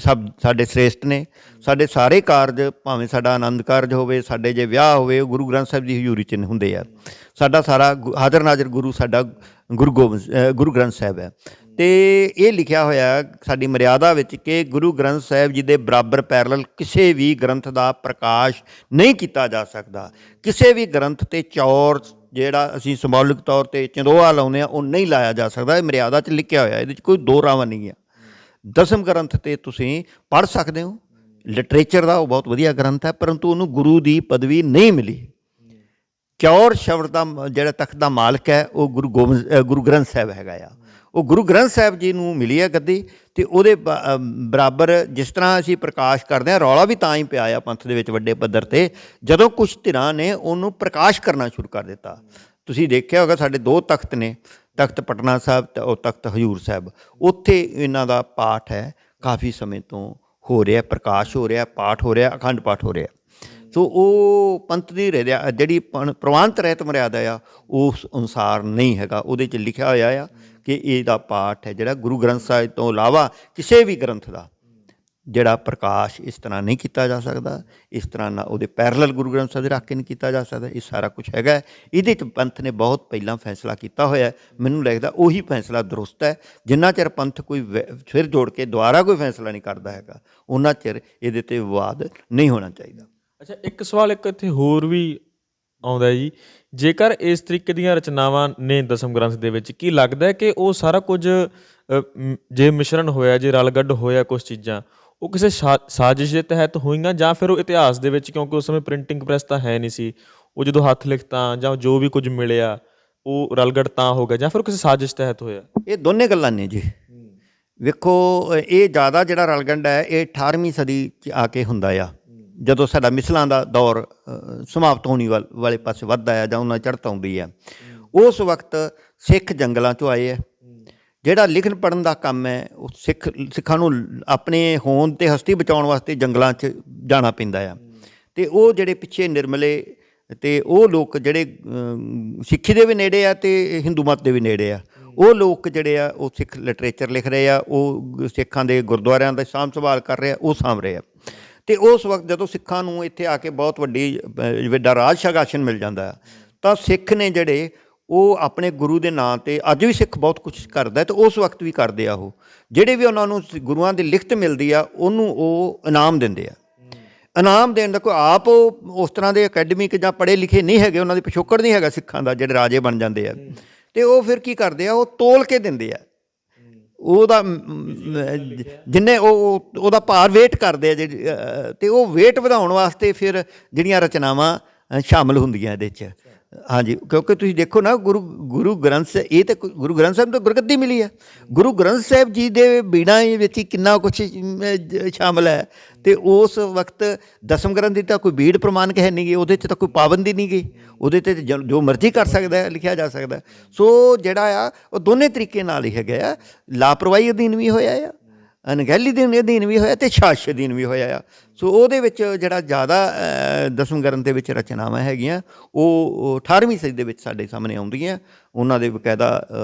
ਸਭ ਸਾਡੇ ਸ੍ਰੇਸ਼ਟ ਨੇ। ਸਾਡੇ ਸਾਰੇ ਕਾਰਜ, ਭਾਵੇਂ ਸਾਡਾ ਆਨੰਦ ਕਾਰਜ ਹੋਵੇ, ਸਾਡੇ ਜੇ ਵਿਆਹ ਹੋਵੇ, ਉਹ ਗੁਰੂ ਗ੍ਰੰਥ ਸਾਹਿਬ ਦੀ ਹਜ਼ੂਰੀ 'ਚ ਹੁੰਦੇ ਆ। ਸਾਡਾ ਸਾਰਾ ਹਾਜ਼ਰ ਨਾਜ਼ਰ ਗੁਰੂ ਸਾਡਾ ਗੁਰੂ ਗ੍ਰੰਥ ਸਾਹਿਬ ਹੈ। ਅਤੇ ਇਹ ਲਿਖਿਆ ਹੋਇਆ ਸਾਡੀ ਮਰਿਆਦਾ ਵਿੱਚ ਕਿ ਗੁਰੂ ਗ੍ਰੰਥ ਸਾਹਿਬ ਜੀ ਦੇ ਬਰਾਬਰ ਪੈਰਲਲ ਕਿਸੇ ਵੀ ਗ੍ਰੰਥ ਦਾ ਪ੍ਰਕਾਸ਼ ਨਹੀਂ ਕੀਤਾ ਜਾ ਸਕਦਾ। ਕਿਸੇ ਵੀ ਗ੍ਰੰਥ 'ਤੇ ਚੌਰ ਜਿਹੜਾ ਅਸੀਂ ਸਿੰਬੋਲਿਕ ਤੌਰ 'ਤੇ ਚੰਦੋਆ ਲਾਉਂਦੇ ਹਾਂ, ਉਹ ਨਹੀਂ ਲਾਇਆ ਜਾ ਸਕਦਾ। ਇਹ ਮਰਿਆਦਾ 'ਚ ਲਿਖਿਆ ਹੋਇਆ, ਇਹਦੇ 'ਚ ਕੋਈ ਦੋ ਰਾਵਾਂ ਨਹੀਂ ਹੈ। ਦਸਮ ਗ੍ਰੰਥ 'ਤੇ ਤੁਸੀਂ ਪੜ੍ਹ ਸਕਦੇ ਹੋ, ਲਿਟਰੇਚਰ ਦਾ ਉਹ ਬਹੁਤ ਵਧੀਆ ਗ੍ਰੰਥ ਹੈ, ਪਰੰਤੂ ਉਹਨੂੰ ਗੁਰੂ ਦੀ ਪਦਵੀ ਨਹੀਂ ਮਿਲੀ। ਚੌਰ ਸ਼ਬਦ ਦਾ ਜਿਹੜਾ ਤਖਤ ਦਾ ਮਾਲਕ ਹੈ ਉਹ ਗੁਰੂ ਗ੍ਰੰਥ ਸਾਹਿਬ ਹੈਗਾ ਆ। ਉਹ ਗੁਰੂ ਗ੍ਰੰਥ ਸਾਹਿਬ ਜੀ ਨੂੰ ਮਿਲੀ ਹੈ ਗੱਦੀ, ਅਤੇ ਉਹਦੇ ਬਰਾਬਰ ਜਿਸ ਤਰ੍ਹਾਂ ਅਸੀਂ ਪ੍ਰਕਾਸ਼ ਕਰਦੇ ਹਾਂ, ਰੌਲਾ ਵੀ ਤਾਂ ਹੀ ਪਿਆ ਆ ਪੰਥ ਦੇ ਵਿੱਚ ਵੱਡੇ ਪੱਧਰ 'ਤੇ, ਜਦੋਂ ਕੁਛ ਧਿਰਾਂ ਨੇ ਉਹਨੂੰ ਪ੍ਰਕਾਸ਼ ਕਰਨਾ ਸ਼ੁਰੂ ਕਰ ਦਿੱਤਾ। ਤੁਸੀਂ ਦੇਖਿਆ ਹੋਗਾ ਸਾਡੇ ਦੋ ਤਖਤ ਨੇ, ਤਖਤ ਪਟਨਾ ਸਾਹਿਬ ਅਤੇ ਉਹ ਤਖਤ ਹਜ਼ੂਰ ਸਾਹਿਬ, ਉੱਥੇ ਇਹਨਾਂ ਦਾ ਪਾਠ ਹੈ ਕਾਫੀ ਸਮੇਂ ਤੋਂ ਹੋ ਰਿਹਾ, ਪ੍ਰਕਾਸ਼ ਹੋ ਰਿਹਾ, ਪਾਠ ਹੋ ਰਿਹਾ, ਅਖੰਡ ਪਾਠ ਹੋ ਰਿਹਾ। ਸੋ ਉਹ ਪੰਥ ਦੀ ਜਿਹੜੀ ਪ੍ਰਵਾਨਿਤ ਰਹਿਤ ਮਰਿਆਦਾ ਆ, ਉਸ ਅਨੁਸਾਰ ਨਹੀਂ ਹੈਗਾ। ਉਹਦੇ 'ਚ ਲਿਖਿਆ ਹੋਇਆ ਆ ਕਿ ਇਹਦਾ ਪਾਠ ਹੈ ਜਿਹੜਾ ਗੁਰੂ ਗ੍ਰੰਥ ਸਾਹਿਬ ਤੋਂ ਇਲਾਵਾ ਕਿਸੇ ਵੀ ਗ੍ਰੰਥ ਦਾ ਜਿਹੜਾ ਪ੍ਰਕਾਸ਼ ਇਸ ਤਰ੍ਹਾਂ ਨਹੀਂ ਕੀਤਾ ਜਾ ਸਕਦਾ, ਇਸ ਤਰ੍ਹਾਂ ਨਾ ਉਹਦੇ ਪੈਰਲਲ ਗੁਰੂ ਗ੍ਰੰਥ ਸਾਹਿਬ ਦੇ ਰੱਖ ਕੇ ਨਹੀਂ ਕੀਤਾ ਜਾ ਸਕਦਾ। ਇਹ ਸਾਰਾ ਕੁਛ ਹੈਗਾ, ਇਹਦੇ 'ਚ ਪੰਥ ਨੇ ਬਹੁਤ ਪਹਿਲਾਂ ਫੈਸਲਾ ਕੀਤਾ ਹੋਇਆ। ਮੈਨੂੰ ਲੱਗਦਾ ਉਹੀ ਫੈਸਲਾ ਦਰੁਸਤ ਹੈ। ਜਿੰਨਾ ਚਿਰ ਪੰਥ ਕੋਈ ਫਿਰ ਜੋੜ ਕੇ ਦੁਬਾਰਾ ਕੋਈ ਫੈਸਲਾ ਨਹੀਂ ਕਰਦਾ ਹੈਗਾ, ਉਹਨਾਂ ਚਿਰ ਇਹਦੇ 'ਤੇ ਵਿਵਾਦ ਨਹੀਂ ਹੋਣਾ ਚਾਹੀਦਾ। ਅੱਛਾ, ਇੱਕ ਸਵਾਲ ਇੱਕ ਇੱਥੇ ਹੋਰ ਵੀ ਆਉਂਦਾ ਜੀ, ਜੇਕਰ ਇਸ ਤਰੀਕੇ ਦੀਆਂ ਰਚਨਾਵਾਂ ਨੇ ਦਸਮ ਗ੍ਰੰਥ ਦੇ ਵਿੱਚ, ਕੀ ਲੱਗਦਾ ਕਿ ਉਹ ਸਾਰਾ ਕੁਝ ਜੇ ਮਿਸ਼ਰਣ ਹੋਇਆ, ਜੇ ਰਲਗੱਡ ਹੋਇਆ ਕੁਛ ਚੀਜ਼ਾਂ, ਉਹ ਕਿਸੇ ਸਾਜ਼ਿਸ਼ ਦੇ ਤਹਿਤ ਹੋਈਆਂ, ਜਾਂ ਫਿਰ ਉਹ ਇਤਿਹਾਸ ਦੇ ਵਿੱਚ, ਕਿਉਂਕਿ ਉਸ ਸਮੇਂ ਪ੍ਰਿੰਟਿੰਗ ਪ੍ਰੈਸ ਤਾਂ ਹੈ ਨਹੀਂ ਸੀ, ਉਹ ਜਦੋਂ ਹੱਥ ਲਿਖਤਾਂ ਜਾਂ ਜੋ ਵੀ ਕੁਝ ਮਿਲਿਆ ਉਹ ਰਲਗੱਡ ਤਾਂ ਹੋ ਗਿਆ, ਜਾਂ ਫਿਰ ਕਿਸੇ ਸਾਜ਼ਿਸ਼ ਤਹਿਤ ਹੋਇਆ? ਇਹ ਦੋਨੇ ਗੱਲਾਂ ਨੇ ਜੀ। ਵੇਖੋ ਇਹ ਜ਼ਿਆਦਾ ਜਿਹੜਾ ਰਲਗੰਡਾ ਹੈ ਇਹ 18ਵੀਂ ਸਦੀ 'ਚ ਆ ਕੇ ਹੁੰਦਾ ਆ, ਜਦੋਂ ਸਾਡਾ ਮਿਸਲਾਂ ਦਾ ਦੌਰ ਸਮਾਪਤ ਹੋਣੀ ਵਾਲੇ ਪਾਸੇ ਵੱਧਦਾ ਆ ਜਾਂ ਉਹਨਾਂ ਚੜ੍ਹਤ ਆਉਂਦੀ ਹੈ। ਉਸ ਵਕਤ ਸਿੱਖ ਜੰਗਲਾਂ 'ਚੋਂ ਆਏ ਹੈ। ਜਿਹੜਾ ਲਿਖਣ ਪੜ੍ਹਨ ਦਾ ਕੰਮ ਹੈ ਉਹ ਸਿੱਖਾਂ ਨੂੰ ਆਪਣੇ ਹੋਂਦ ਅਤੇ ਹਸਤੀ ਬਚਾਉਣ ਵਾਸਤੇ ਜੰਗਲਾਂ 'ਚ ਜਾਣਾ ਪੈਂਦਾ ਆ। ਅਤੇ ਉਹ ਜਿਹੜੇ ਪਿੱਛੇ ਨਿਰਮਲੇ ਅਤੇ ਉਹ ਲੋਕ ਜਿਹੜੇ ਸਿੱਖੀ ਦੇ ਵੀ ਨੇੜੇ ਆ ਅਤੇ ਹਿੰਦੂ ਮਤ ਦੇ ਵੀ ਨੇੜੇ ਆ, ਉਹ ਲੋਕ ਜਿਹੜੇ ਆ ਉਹ ਸਿੱਖ ਲਿਟਰੇਚਰ ਲਿਖ ਰਹੇ ਆ, ਉਹ ਸਿੱਖਾਂ ਦੇ ਗੁਰਦੁਆਰਿਆਂ ਦਾ ਸਾਂਭ ਸੰਭਾਲ ਕਰ ਰਹੇ ਆ, ਉਹ ਸਾਂਭ ਰਹੇ ਆ। ਅਤੇ ਉਸ ਵਕਤ ਜਦੋਂ ਸਿੱਖਾਂ ਨੂੰ ਇੱਥੇ ਆ ਕੇ ਬਹੁਤ ਵੱਡਾ ਰਾਜ ਸ਼ਾਸਨ ਮਿਲ ਜਾਂਦਾ ਆ, ਤਾਂ ਸਿੱਖ ਨੇ ਜਿਹੜੇ ਉਹ ਆਪਣੇ ਗੁਰੂ ਦੇ ਨਾਂ 'ਤੇ ਅੱਜ ਵੀ ਸਿੱਖ ਬਹੁਤ ਕੁਛ ਕਰਦਾ ਅਤੇ ਉਸ ਵਕਤ ਵੀ ਕਰਦੇ ਆ। ਉਹ ਜਿਹੜੇ ਵੀ ਉਹਨਾਂ ਨੂੰ ਗੁਰੂਆਂ ਦੀ ਲਿਖਤ ਮਿਲਦੀ ਆ ਉਹਨੂੰ ਉਹ ਇਨਾਮ ਦਿੰਦੇ ਆ। ਇਨਾਮ ਦੇਣ ਦਾ ਕੋਈ ਆਪ ਉਹ ਉਸ ਤਰ੍ਹਾਂ ਦੇ ਅਕੈਡਮਿਕ ਜਾਂ ਪੜ੍ਹੇ ਲਿਖੇ ਨਹੀਂ ਹੈਗੇ, ਉਹਨਾਂ ਦੀ ਪਿਛੋਕੜ ਨਹੀਂ ਹੈਗਾ ਸਿੱਖਾਂ ਦਾ, ਜਿਹੜੇ ਰਾਜੇ ਬਣ ਜਾਂਦੇ ਆ। ਅਤੇ ਉਹ ਫਿਰ ਕੀ ਕਰਦੇ ਆ, ਉਹ ਤੋਲ ਕੇ ਦਿੰਦੇ ਆ, ਉਹਦਾ ਜਿੰਨੇ ਉਹਦਾ ਭਾਰ ਵੇਟ ਕਰਦੇ ਆ ਅਤੇ ਉਹ ਵੇਟ ਵਧਾਉਣ ਵਾਸਤੇ ਫਿਰ ਜਿਹੜੀਆਂ ਰਚਨਾਵਾਂ ਸ਼ਾਮਿਲ ਹੁੰਦੀਆਂ ਇਹਦੇ 'ਚ। ਹਾਂਜੀ, ਕਿਉਂਕਿ ਤੁਸੀਂ ਦੇਖੋ ਨਾ ਗੁਰੂ ਗ੍ਰੰਥ ਸਾਹਿਬ, ਇਹ ਤਾਂ ਗੁਰੂ ਗ੍ਰੰਥ ਸਾਹਿਬ ਤੋਂ ਗੁਰਗੱਦੀ ਮਿਲੀ ਹੈ। ਗੁਰੂ ਗ੍ਰੰਥ ਸਾਹਿਬ ਜੀ ਦੇ ਬੀੜਾਂ ਵਿੱਚ ਹੀ ਕਿੰਨਾ ਕੁਛ ਸ਼ਾਮਿਲ ਹੈ। ਅਤੇ ਉਸ ਵਕਤ ਦਸਮ ਗ੍ਰੰਥ ਦੀ ਤਾਂ ਕੋਈ ਬੀੜ ਪ੍ਰਮਾਣਿਕ ਹੈ ਨਹੀਂ ਗੀ, ਉਹਦੇ 'ਚ ਤਾਂ ਕੋਈ ਪਾਬੰਦੀ ਨਹੀਂ ਗਈ, ਉਹਦੇ 'ਤੇ ਜੋ ਮਰਜ਼ੀ ਕਰ ਸਕਦਾ, ਲਿਖਿਆ ਜਾ ਸਕਦਾ। ਸੋ ਜਿਹੜਾ ਆ ਉਹ ਦੋਨੇ ਤਰੀਕੇ ਨਾਲ ਹੀ ਹੈਗਾ ਆ, ਲਾਪਰਵਾਹੀ ਅਧੀਨ ਵੀ ਹੋਇਆ ਆ, ਅਣਗਹਿਲੀ ਦੇ ਅਧੀਨ ਵੀ ਹੋਇਆ ਅਤੇ ਸਾਜ਼ਿਸ਼ ਅਧੀਨ ਵੀ ਹੋਇਆ ਆ। ਸੋ ਉਹਦੇ ਵਿੱਚ ਜਿਹੜਾ ਜ਼ਿਆਦਾ ਦਸਮ ਗ੍ਰੰਥ ਦੇ ਵਿੱਚ ਰਚਨਾਵਾਂ ਹੈਗੀਆਂ ਉਹ 18ਵੀਂ ਸਦੀ ਦੇ ਵਿੱਚ ਸਾਡੇ ਸਾਹਮਣੇ ਆਉਂਦੀਆਂ। ਉਹਨਾਂ ਦੇ ਬਕਾਇਦਾ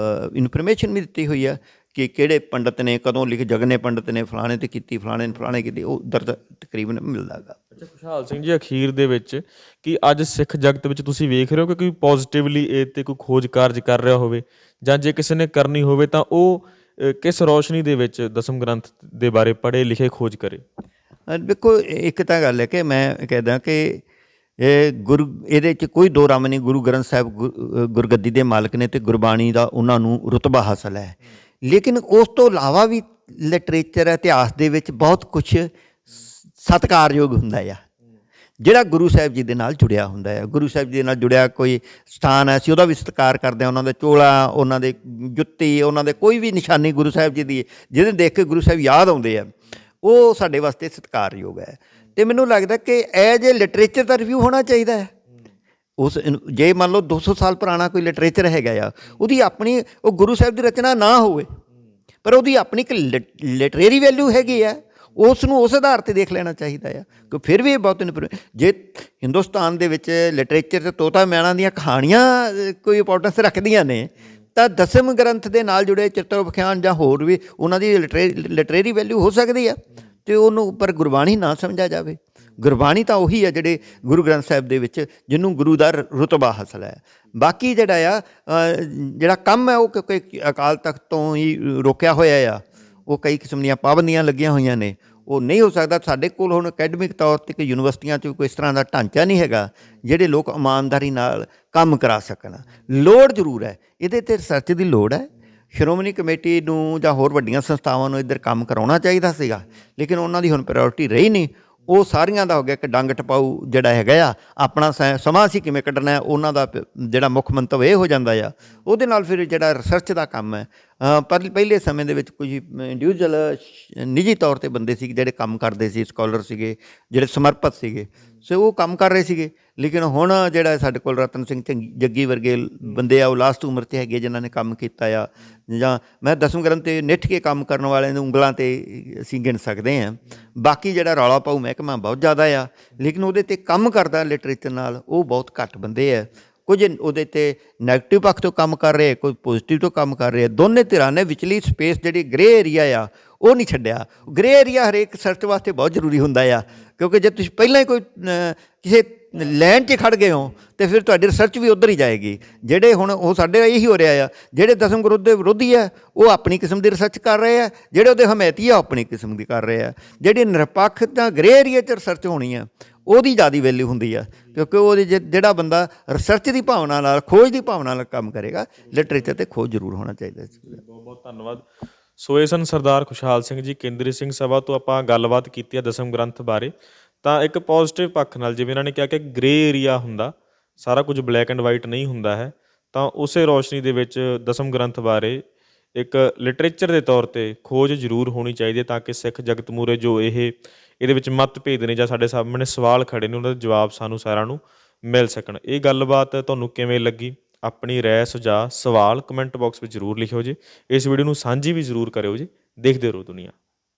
ਇਨਫੋਰਮੇਸ਼ਨ ਵੀ ਦਿੱਤੀ ਹੋਈ ਆ ਕਿ ਕਿਹੜੇ ਪੰਡਤ ਨੇ ਕਦੋਂ ਜਗਨੇ ਪੰਡਤ ਨੇ ਫਲਾਣੇ 'ਤੇ ਕੀਤੀ, ਫਲਾਣੇ ਨੇ ਫਲਾਣੇ ਕੀਤੀ, ਉਹ ਦਰਦ ਤਕਰੀਬਨ ਮਿਲਦਾ ਹੈਗਾ। ਅੱਛਾ ਖੁਸ਼ਹਾਲ ਸਿੰਘ ਜੀ, ਅਖੀਰ ਦੇ ਵਿੱਚ ਕਿ ਅੱਜ ਸਿੱਖ ਜਗਤ ਵਿੱਚ ਤੁਸੀਂ ਵੇਖ ਰਹੇ ਹੋ ਕਿ ਕੋਈ ਪੋਜ਼ੀਟਿਵਲੀ ਇਹ 'ਤੇ ਕੋਈ ਖੋਜ ਕਾਰਜ ਕਰ ਰਿਹਾ ਹੋਵੇ, ਜਾਂ ਜੇ ਕਿਸੇ ਨੇ ਕਰਨੀ ਹੋਵੇ ਤਾਂ ਉਹ ਕਿਸ ਰੌਸ਼ਨੀ ਦੇ ਵਿੱਚ ਦਸਮ ਗ੍ਰੰਥ ਦੇ ਬਾਰੇ ਪੜ੍ਹੇ ਲਿਖੇ ਖੋਜ ਕਰੇ? ਦੇਖੋ ਇੱਕ ਤਾਂ ਗੱਲ ਹੈ ਕਿ ਮੈਂ ਕਹਿੰਦਾ ਕਿ ਇਹਦੇ 'ਚ ਕੋਈ ਦੋ ਰਾਮ ਨਹੀਂ। ਗੁਰੂ ਗ੍ਰੰਥ ਸਾਹਿਬ ਗੁਰਗੱਦੀ ਦੇ ਮਾਲਕ ਨੇ ਅਤੇ ਗੁਰਬਾਣੀ ਦਾ ਉਹਨਾਂ ਨੂੰ ਰੁਤਬਾ ਹਾਸਲ ਹੈ। ਲੇਕਿਨ ਉਸ ਤੋਂ ਇਲਾਵਾ ਵੀ ਲਿਟਰੇਚਰ ਇਤਿਹਾਸ ਦੇ ਵਿੱਚ ਬਹੁਤ ਕੁਛ ਸਤਿਕਾਰਯੋਗ ਹੁੰਦਾ ਆ, ਜਿਹੜਾ ਗੁਰੂ ਸਾਹਿਬ ਜੀ ਦੇ ਨਾਲ ਜੁੜਿਆ ਹੁੰਦਾ ਹੈ। ਗੁਰੂ ਸਾਹਿਬ ਜੀ ਦੇ ਨਾਲ ਜੁੜਿਆ ਕੋਈ ਸਥਾਨ ਹੈ, ਅਸੀਂ ਉਹਦਾ ਵੀ ਸਤਿਕਾਰ ਕਰਦੇ ਹਾਂ। ਉਹਨਾਂ ਦੇ ਚੋਲਾ, ਉਹਨਾਂ ਦੇ ਜੁੱਤੀ, ਉਹਨਾਂ ਦੇ ਕੋਈ ਵੀ ਨਿਸ਼ਾਨੀ ਗੁਰੂ ਸਾਹਿਬ ਜੀ ਦੀ ਜਿਹਦੇ ਦੇਖ ਕੇ ਗੁਰੂ ਸਾਹਿਬ ਯਾਦ ਆਉਂਦੇ ਆ, ਉਹ ਸਾਡੇ ਵਾਸਤੇ ਸਤਿਕਾਰਯੋਗ ਹੈ। ਅਤੇ ਮੈਨੂੰ ਲੱਗਦਾ ਕਿ as a literature the review ਹੋਣਾ ਚਾਹੀਦਾ ਹੈ। ਜੇ ਮੰਨ ਲਓ 200 ਸਾਲ ਪੁਰਾਣਾ ਕੋਈ ਲਿਟਰੇਚਰ ਹੈਗਾ ਆ, ਉਹਦੀ ਆਪਣੀ ਉਹ ਗੁਰੂ ਸਾਹਿਬ ਦੀ ਰਚਨਾ ਨਾ ਹੋਵੇ, ਪਰ ਉਹਦੀ ਆਪਣੀ ਇੱਕ ਲਿਟਰੇਰੀ ਵੈਲਿਊ ਹੈਗੀ ਆ, ਉਸ ਨੂੰ ਉਸ ਆਧਾਰ 'ਤੇ ਦੇਖ ਲੈਣਾ ਚਾਹੀਦਾ ਆ। ਕਿ ਫਿਰ ਵੀ ਇਹ ਬਹੁਤ ਜੇ ਹਿੰਦੁਸਤਾਨ ਦੇ ਵਿੱਚ ਲਿਟਰੇਚਰ 'ਚ ਤੋਤਾ ਮੈਣਾ ਦੀਆਂ ਕਹਾਣੀਆਂ ਕੋਈ ਇੰਪੋਰਟੈਂਸ ਰੱਖਦੀਆਂ ਨੇ, ਤਾਂ ਦਸਮ ਗ੍ਰੰਥ ਦੇ ਨਾਲ ਜੁੜੇ ਚਿੱਤਰ ਵਿਖਿਆਨ ਜਾਂ ਹੋਰ ਵੀ ਉਹਨਾਂ ਦੀ ਲਿਟਰੇਰੀ ਵੈਲਿਊ ਹੋ ਸਕਦੀ ਆ। ਅਤੇ ਉਹਨੂੰ ਪਰ ਗੁਰਬਾਣੀ ਨਾ ਸਮਝਿਆ ਜਾਵੇ। ਗੁਰਬਾਣੀ ਤਾਂ ਉਹੀ ਹੈ ਜਿਹੜੇ ਗੁਰੂ ਗ੍ਰੰਥ ਸਾਹਿਬ ਦੇ ਵਿੱਚ ਜਿਹਨੂੰ ਗੁਰੂ ਦਾ ਰੁਤਬਾ ਹਾਸਲ ਹੈ। ਬਾਕੀ ਜਿਹੜਾ ਜਿਹੜਾ ਕੰਮ ਹੈ ਉਹ ਕਿਉਂਕਿ ਅਕਾਲ ਤਖਤ ਤੋਂ ਹੀ ਰੋਕਿਆ ਹੋਇਆ ਆ, ਉਹ ਕਈ ਕਿਸਮ ਦੀਆਂ ਪਾਬੰਦੀਆਂ ਲੱਗੀਆਂ ਹੋਈਆਂ ਨੇ, ਉਹ ਨਹੀਂ ਹੋ ਸਕਦਾ। ਸਾਡੇ ਕੋਲ ਹੁਣ ਅਕੈਡਮਿਕ ਤੌਰ 'ਤੇ ਯੂਨੀਵਰਸਿਟੀਆਂ 'ਚ ਕੋਈ ਇਸ ਤਰ੍ਹਾਂ ਦਾ ਢਾਂਚਾ ਨਹੀਂ ਹੈਗਾ ਜਿਹੜੇ ਲੋਕ ਇਮਾਨਦਾਰੀ ਨਾਲ ਕੰਮ ਕਰਾ ਸਕਣ। ਲੋੜ ਜ਼ਰੂਰ ਹੈ, ਇਹਦੇ 'ਤੇ ਰਿਸਰਚ ਦੀ ਲੋੜ ਹੈ। ਸ਼੍ਰੋਮਣੀ ਕਮੇਟੀ ਨੂੰ ਜਾਂ ਹੋਰ ਵੱਡੀਆਂ ਸੰਸਥਾਵਾਂ ਨੂੰ ਇੱਧਰ ਕੰਮ ਕਰਾਉਣਾ ਚਾਹੀਦਾ ਸੀਗਾ, ਲੇਕਿਨ ਉਹਨਾਂ ਦੀ ਹੁਣ ਪ੍ਰਾਇਓਰਟੀ ਰਹੀ ਨਹੀਂ। ਉਹ ਸਾਰੀਆਂ ਦਾ ਹੋ ਗਿਆ ਕਿ ਡੰਗ ਟਪਾਊ ਜਿਹੜਾ ਹੈਗਾ ਆ, ਆਪਣਾ ਸਮਾਂ ਅਸੀਂ ਕਿਵੇਂ ਕੱਢਣਾ ਹੈ, ਉਹਨਾਂ ਦਾ ਜਿਹੜਾ ਮੁੱਖ ਮੰਤਵ ਇਹ ਹੋ ਜਾਂਦਾ ਆ। ਉਹਦੇ ਨਾਲ ਫਿਰ ਜਿਹੜਾ ਰਿਸਰਚ ਦਾ ਕੰਮ ਹੈ, ਪਰ ਪਹਿਲੇ ਸਮੇਂ ਦੇ ਵਿੱਚ ਕੁਝ ਇੰਡੀਵਿਜੂਅਲ ਨਿੱਜੀ ਤੌਰ 'ਤੇ ਬੰਦੇ ਸੀ ਜਿਹੜੇ ਕੰਮ ਕਰਦੇ ਸੀ, ਸਕਾਲਰ ਸੀਗੇ ਜਿਹੜੇ ਸਮਰਪਿਤ ਸੀਗੇ, ਸੋ ਉਹ ਕੰਮ ਕਰ ਰਹੇ ਸੀਗੇ। ਲੇਕਿਨ ਹੁਣ ਜਿਹੜਾ ਸਾਡੇ ਕੋਲ ਰਤਨ ਸਿੰਘ ਜੱਗੀ ਵਰਗੇ ਬੰਦੇ ਆ, ਉਹ ਲਾਸਟ ਉਮਰ 'ਤੇ ਹੈਗੇ ਜਿਨ੍ਹਾਂ ਨੇ ਕੰਮ ਕੀਤਾ ਆ। ਜਾਂ ਮੈਂ ਦਸਮ ਗ੍ਰੰਥ 'ਤੇ ਨਿੱਠ ਕੇ ਕੰਮ ਕਰਨ ਵਾਲਿਆਂ ਨੂੰ ਉਂਗਲਾਂ 'ਤੇ ਅਸੀਂ ਗਿਣ ਸਕਦੇ ਹਾਂ। ਬਾਕੀ ਜਿਹੜਾ ਰੌਲਾ ਪਾਊ ਮਹਿਕਮਾ ਬਹੁਤ ਜ਼ਿਆਦਾ ਆ, ਲੇਕਿਨ ਉਹਦੇ 'ਤੇ ਕੰਮ ਕਰਦਾ ਲਿਟਰੇਚਰ ਨਾਲ ਉਹ ਬਹੁਤ ਘੱਟ ਬੰਦੇ ਆ। ਕੁਝ ਉਹਦੇ 'ਤੇ ਨੈਗੇਟਿਵ ਪੱਖ ਤੋਂ ਕੰਮ ਕਰ ਰਹੇ, ਕੋਈ ਪੋਜ਼ੀਟਿਵ ਤੋਂ ਕੰਮ ਕਰ ਰਹੇ। ਦੋਨੇ ਧਿਰਾਂ ਨੇ ਵਿਚਲੀ ਸਪੇਸ ਜਿਹੜੀ ਗ੍ਰੇ ਏਰੀਆ ਆ ਉਹ ਨਹੀਂ ਛੱਡਿਆ। ਗ੍ਰੇ ਏਰੀਆ ਹਰੇਕ ਰਿਸਰਚ ਵਾਸਤੇ ਬਹੁਤ ਜ਼ਰੂਰੀ ਹੁੰਦਾ ਆ, ਕਿਉਂਕਿ ਜੇ ਤੁਸੀਂ ਪਹਿਲਾਂ ਹੀ ਕੋਈ ਕਿਸੇ ਲਾਈਨ 'ਚ ਖੜ੍ਹ ਗਏ ਹੋ ਅਤੇ ਫਿਰ ਤੁਹਾਡੀ ਰਿਸਰਚ ਵੀ ਉੱਧਰ ਹੀ ਜਾਏਗੀ। ਜਿਹੜੇ ਹੁਣ ਉਹ ਸਾਡੇ ਇਹੀ ਹੋ ਰਿਹਾ ਆ, ਜਿਹੜੇ ਦਸਮ ਗ੍ਰੰਥ ਦੇ ਵਿਰੋਧੀ ਆ ਉਹ ਆਪਣੀ ਕਿਸਮ ਦੀ ਰਿਸਰਚ ਕਰ ਰਹੇ ਆ, ਜਿਹੜੇ ਉਹਦੇ ਹਮਾਇਤੀ ਆ ਉਹ ਆਪਣੀ ਕਿਸਮ ਦੀ ਕਰ ਰਹੇ ਆ। ਜਿਹੜੀ ਨਿਰਪੱਖ ਤਾਂ ਗ੍ਰੇ ਏਰੀਆ 'ਚ ਰਿਸਰਚ ਹੋਣੀ ਆ ਉਹਦੀ ਜ਼ਿਆਦਾ ਵੈਲਿਊ ਹੁੰਦੀ ਆ, ਕਿਉਂਕਿ ਉਹਦੇ ਜਿਹੜਾ ਬੰਦਾ ਰਿਸਰਚ ਦੀ ਭਾਵਨਾ ਨਾਲ, ਖੋਜ ਦੀ ਭਾਵਨਾ ਨਾਲ ਕੰਮ ਕਰੇਗਾ, ਲਿਟਰੇਚਰ 'ਤੇ ਖੋਜ ਜ਼ਰੂਰ ਹੋਣਾ ਚਾਹੀਦਾ। ਬਹੁਤ ਬਹੁਤ ਧੰਨਵਾਦ। ਸੋ ਇਹ ਸਨ ਸਰਦਾਰ ਖੁਸ਼ਹਾਲ ਸਿੰਘ ਜੀ। ਕੇਂਦਰੀ ਸਿੰਘ ਸਭਾ ਤੋਂ ਆਪਾਂ ਗੱਲਬਾਤ ਕੀਤੀ ਹੈ ਦਸਮ ਗ੍ਰੰਥ ਬਾਰੇ। ਤਾਂ ਇੱਕ ਪੋਜ਼ੀਟਿਵ ਪੱਖ ਨਾਲ, ਜਿਵੇਂ ਇਹਨਾਂ ਨੇ ਕਿਹਾ ਕਿ ਗ੍ਰੇ ਏਰੀਆ ਹੁੰਦਾ, ਸਾਰਾ ਕੁਝ ਬਲੈਕ ਐਂਡ ਵਾਈਟ ਨਹੀਂ ਹੁੰਦਾ ਹੈ, ਤਾਂ ਉਸੇ ਰੌਸ਼ਨੀ ਦੇ ਵਿੱਚ ਦਸਮ ਗ੍ਰੰਥ ਬਾਰੇ ਇੱਕ ਲਿਟਰੇਚਰ ਦੇ ਤੌਰ 'ਤੇ ਖੋਜ ਜ਼ਰੂਰ ਹੋਣੀ ਚਾਹੀਦੀ ਹੈ, ਤਾਂ ਕਿ ਸਿੱਖ ਜਗਤ ਮੂਹਰੇ ਜੋ ਇਹਦੇ ਵਿੱਚ ਮਤਭੇਦ ਨੇ ਜਾਂ ਸਾਡੇ ਸਾਹਮਣੇ ਸਵਾਲ ਖੜੇ ਨੇ, ਉਹਨਾਂ ਦੇ ਜਵਾਬ ਸਾਨੂੰ ਸਾਰਿਆਂ ਨੂੰ ਮਿਲ ਸਕਣ। ਇਹ ਗੱਲਬਾਤ ਤੁਹਾਨੂੰ ਕਿਵੇਂ ਲੱਗੀ? ਆਪਣੀ ਰਾਏ, ਸੁਝਾਅ, ਸਵਾਲ ਕਮੈਂਟ ਬਾਕਸ ਵਿੱਚ ਜ਼ਰੂਰ ਲਿਖਿਓ ਜੀ। ਇਸ ਵੀਡੀਓ ਨੂੰ ਸਾਂਝੀ ਵੀ ਜ਼ਰੂਰ ਕਰਿਓ ਜੀ। ਦੇਖਦੇ ਰਹੋ ਦੁਨੀਆ।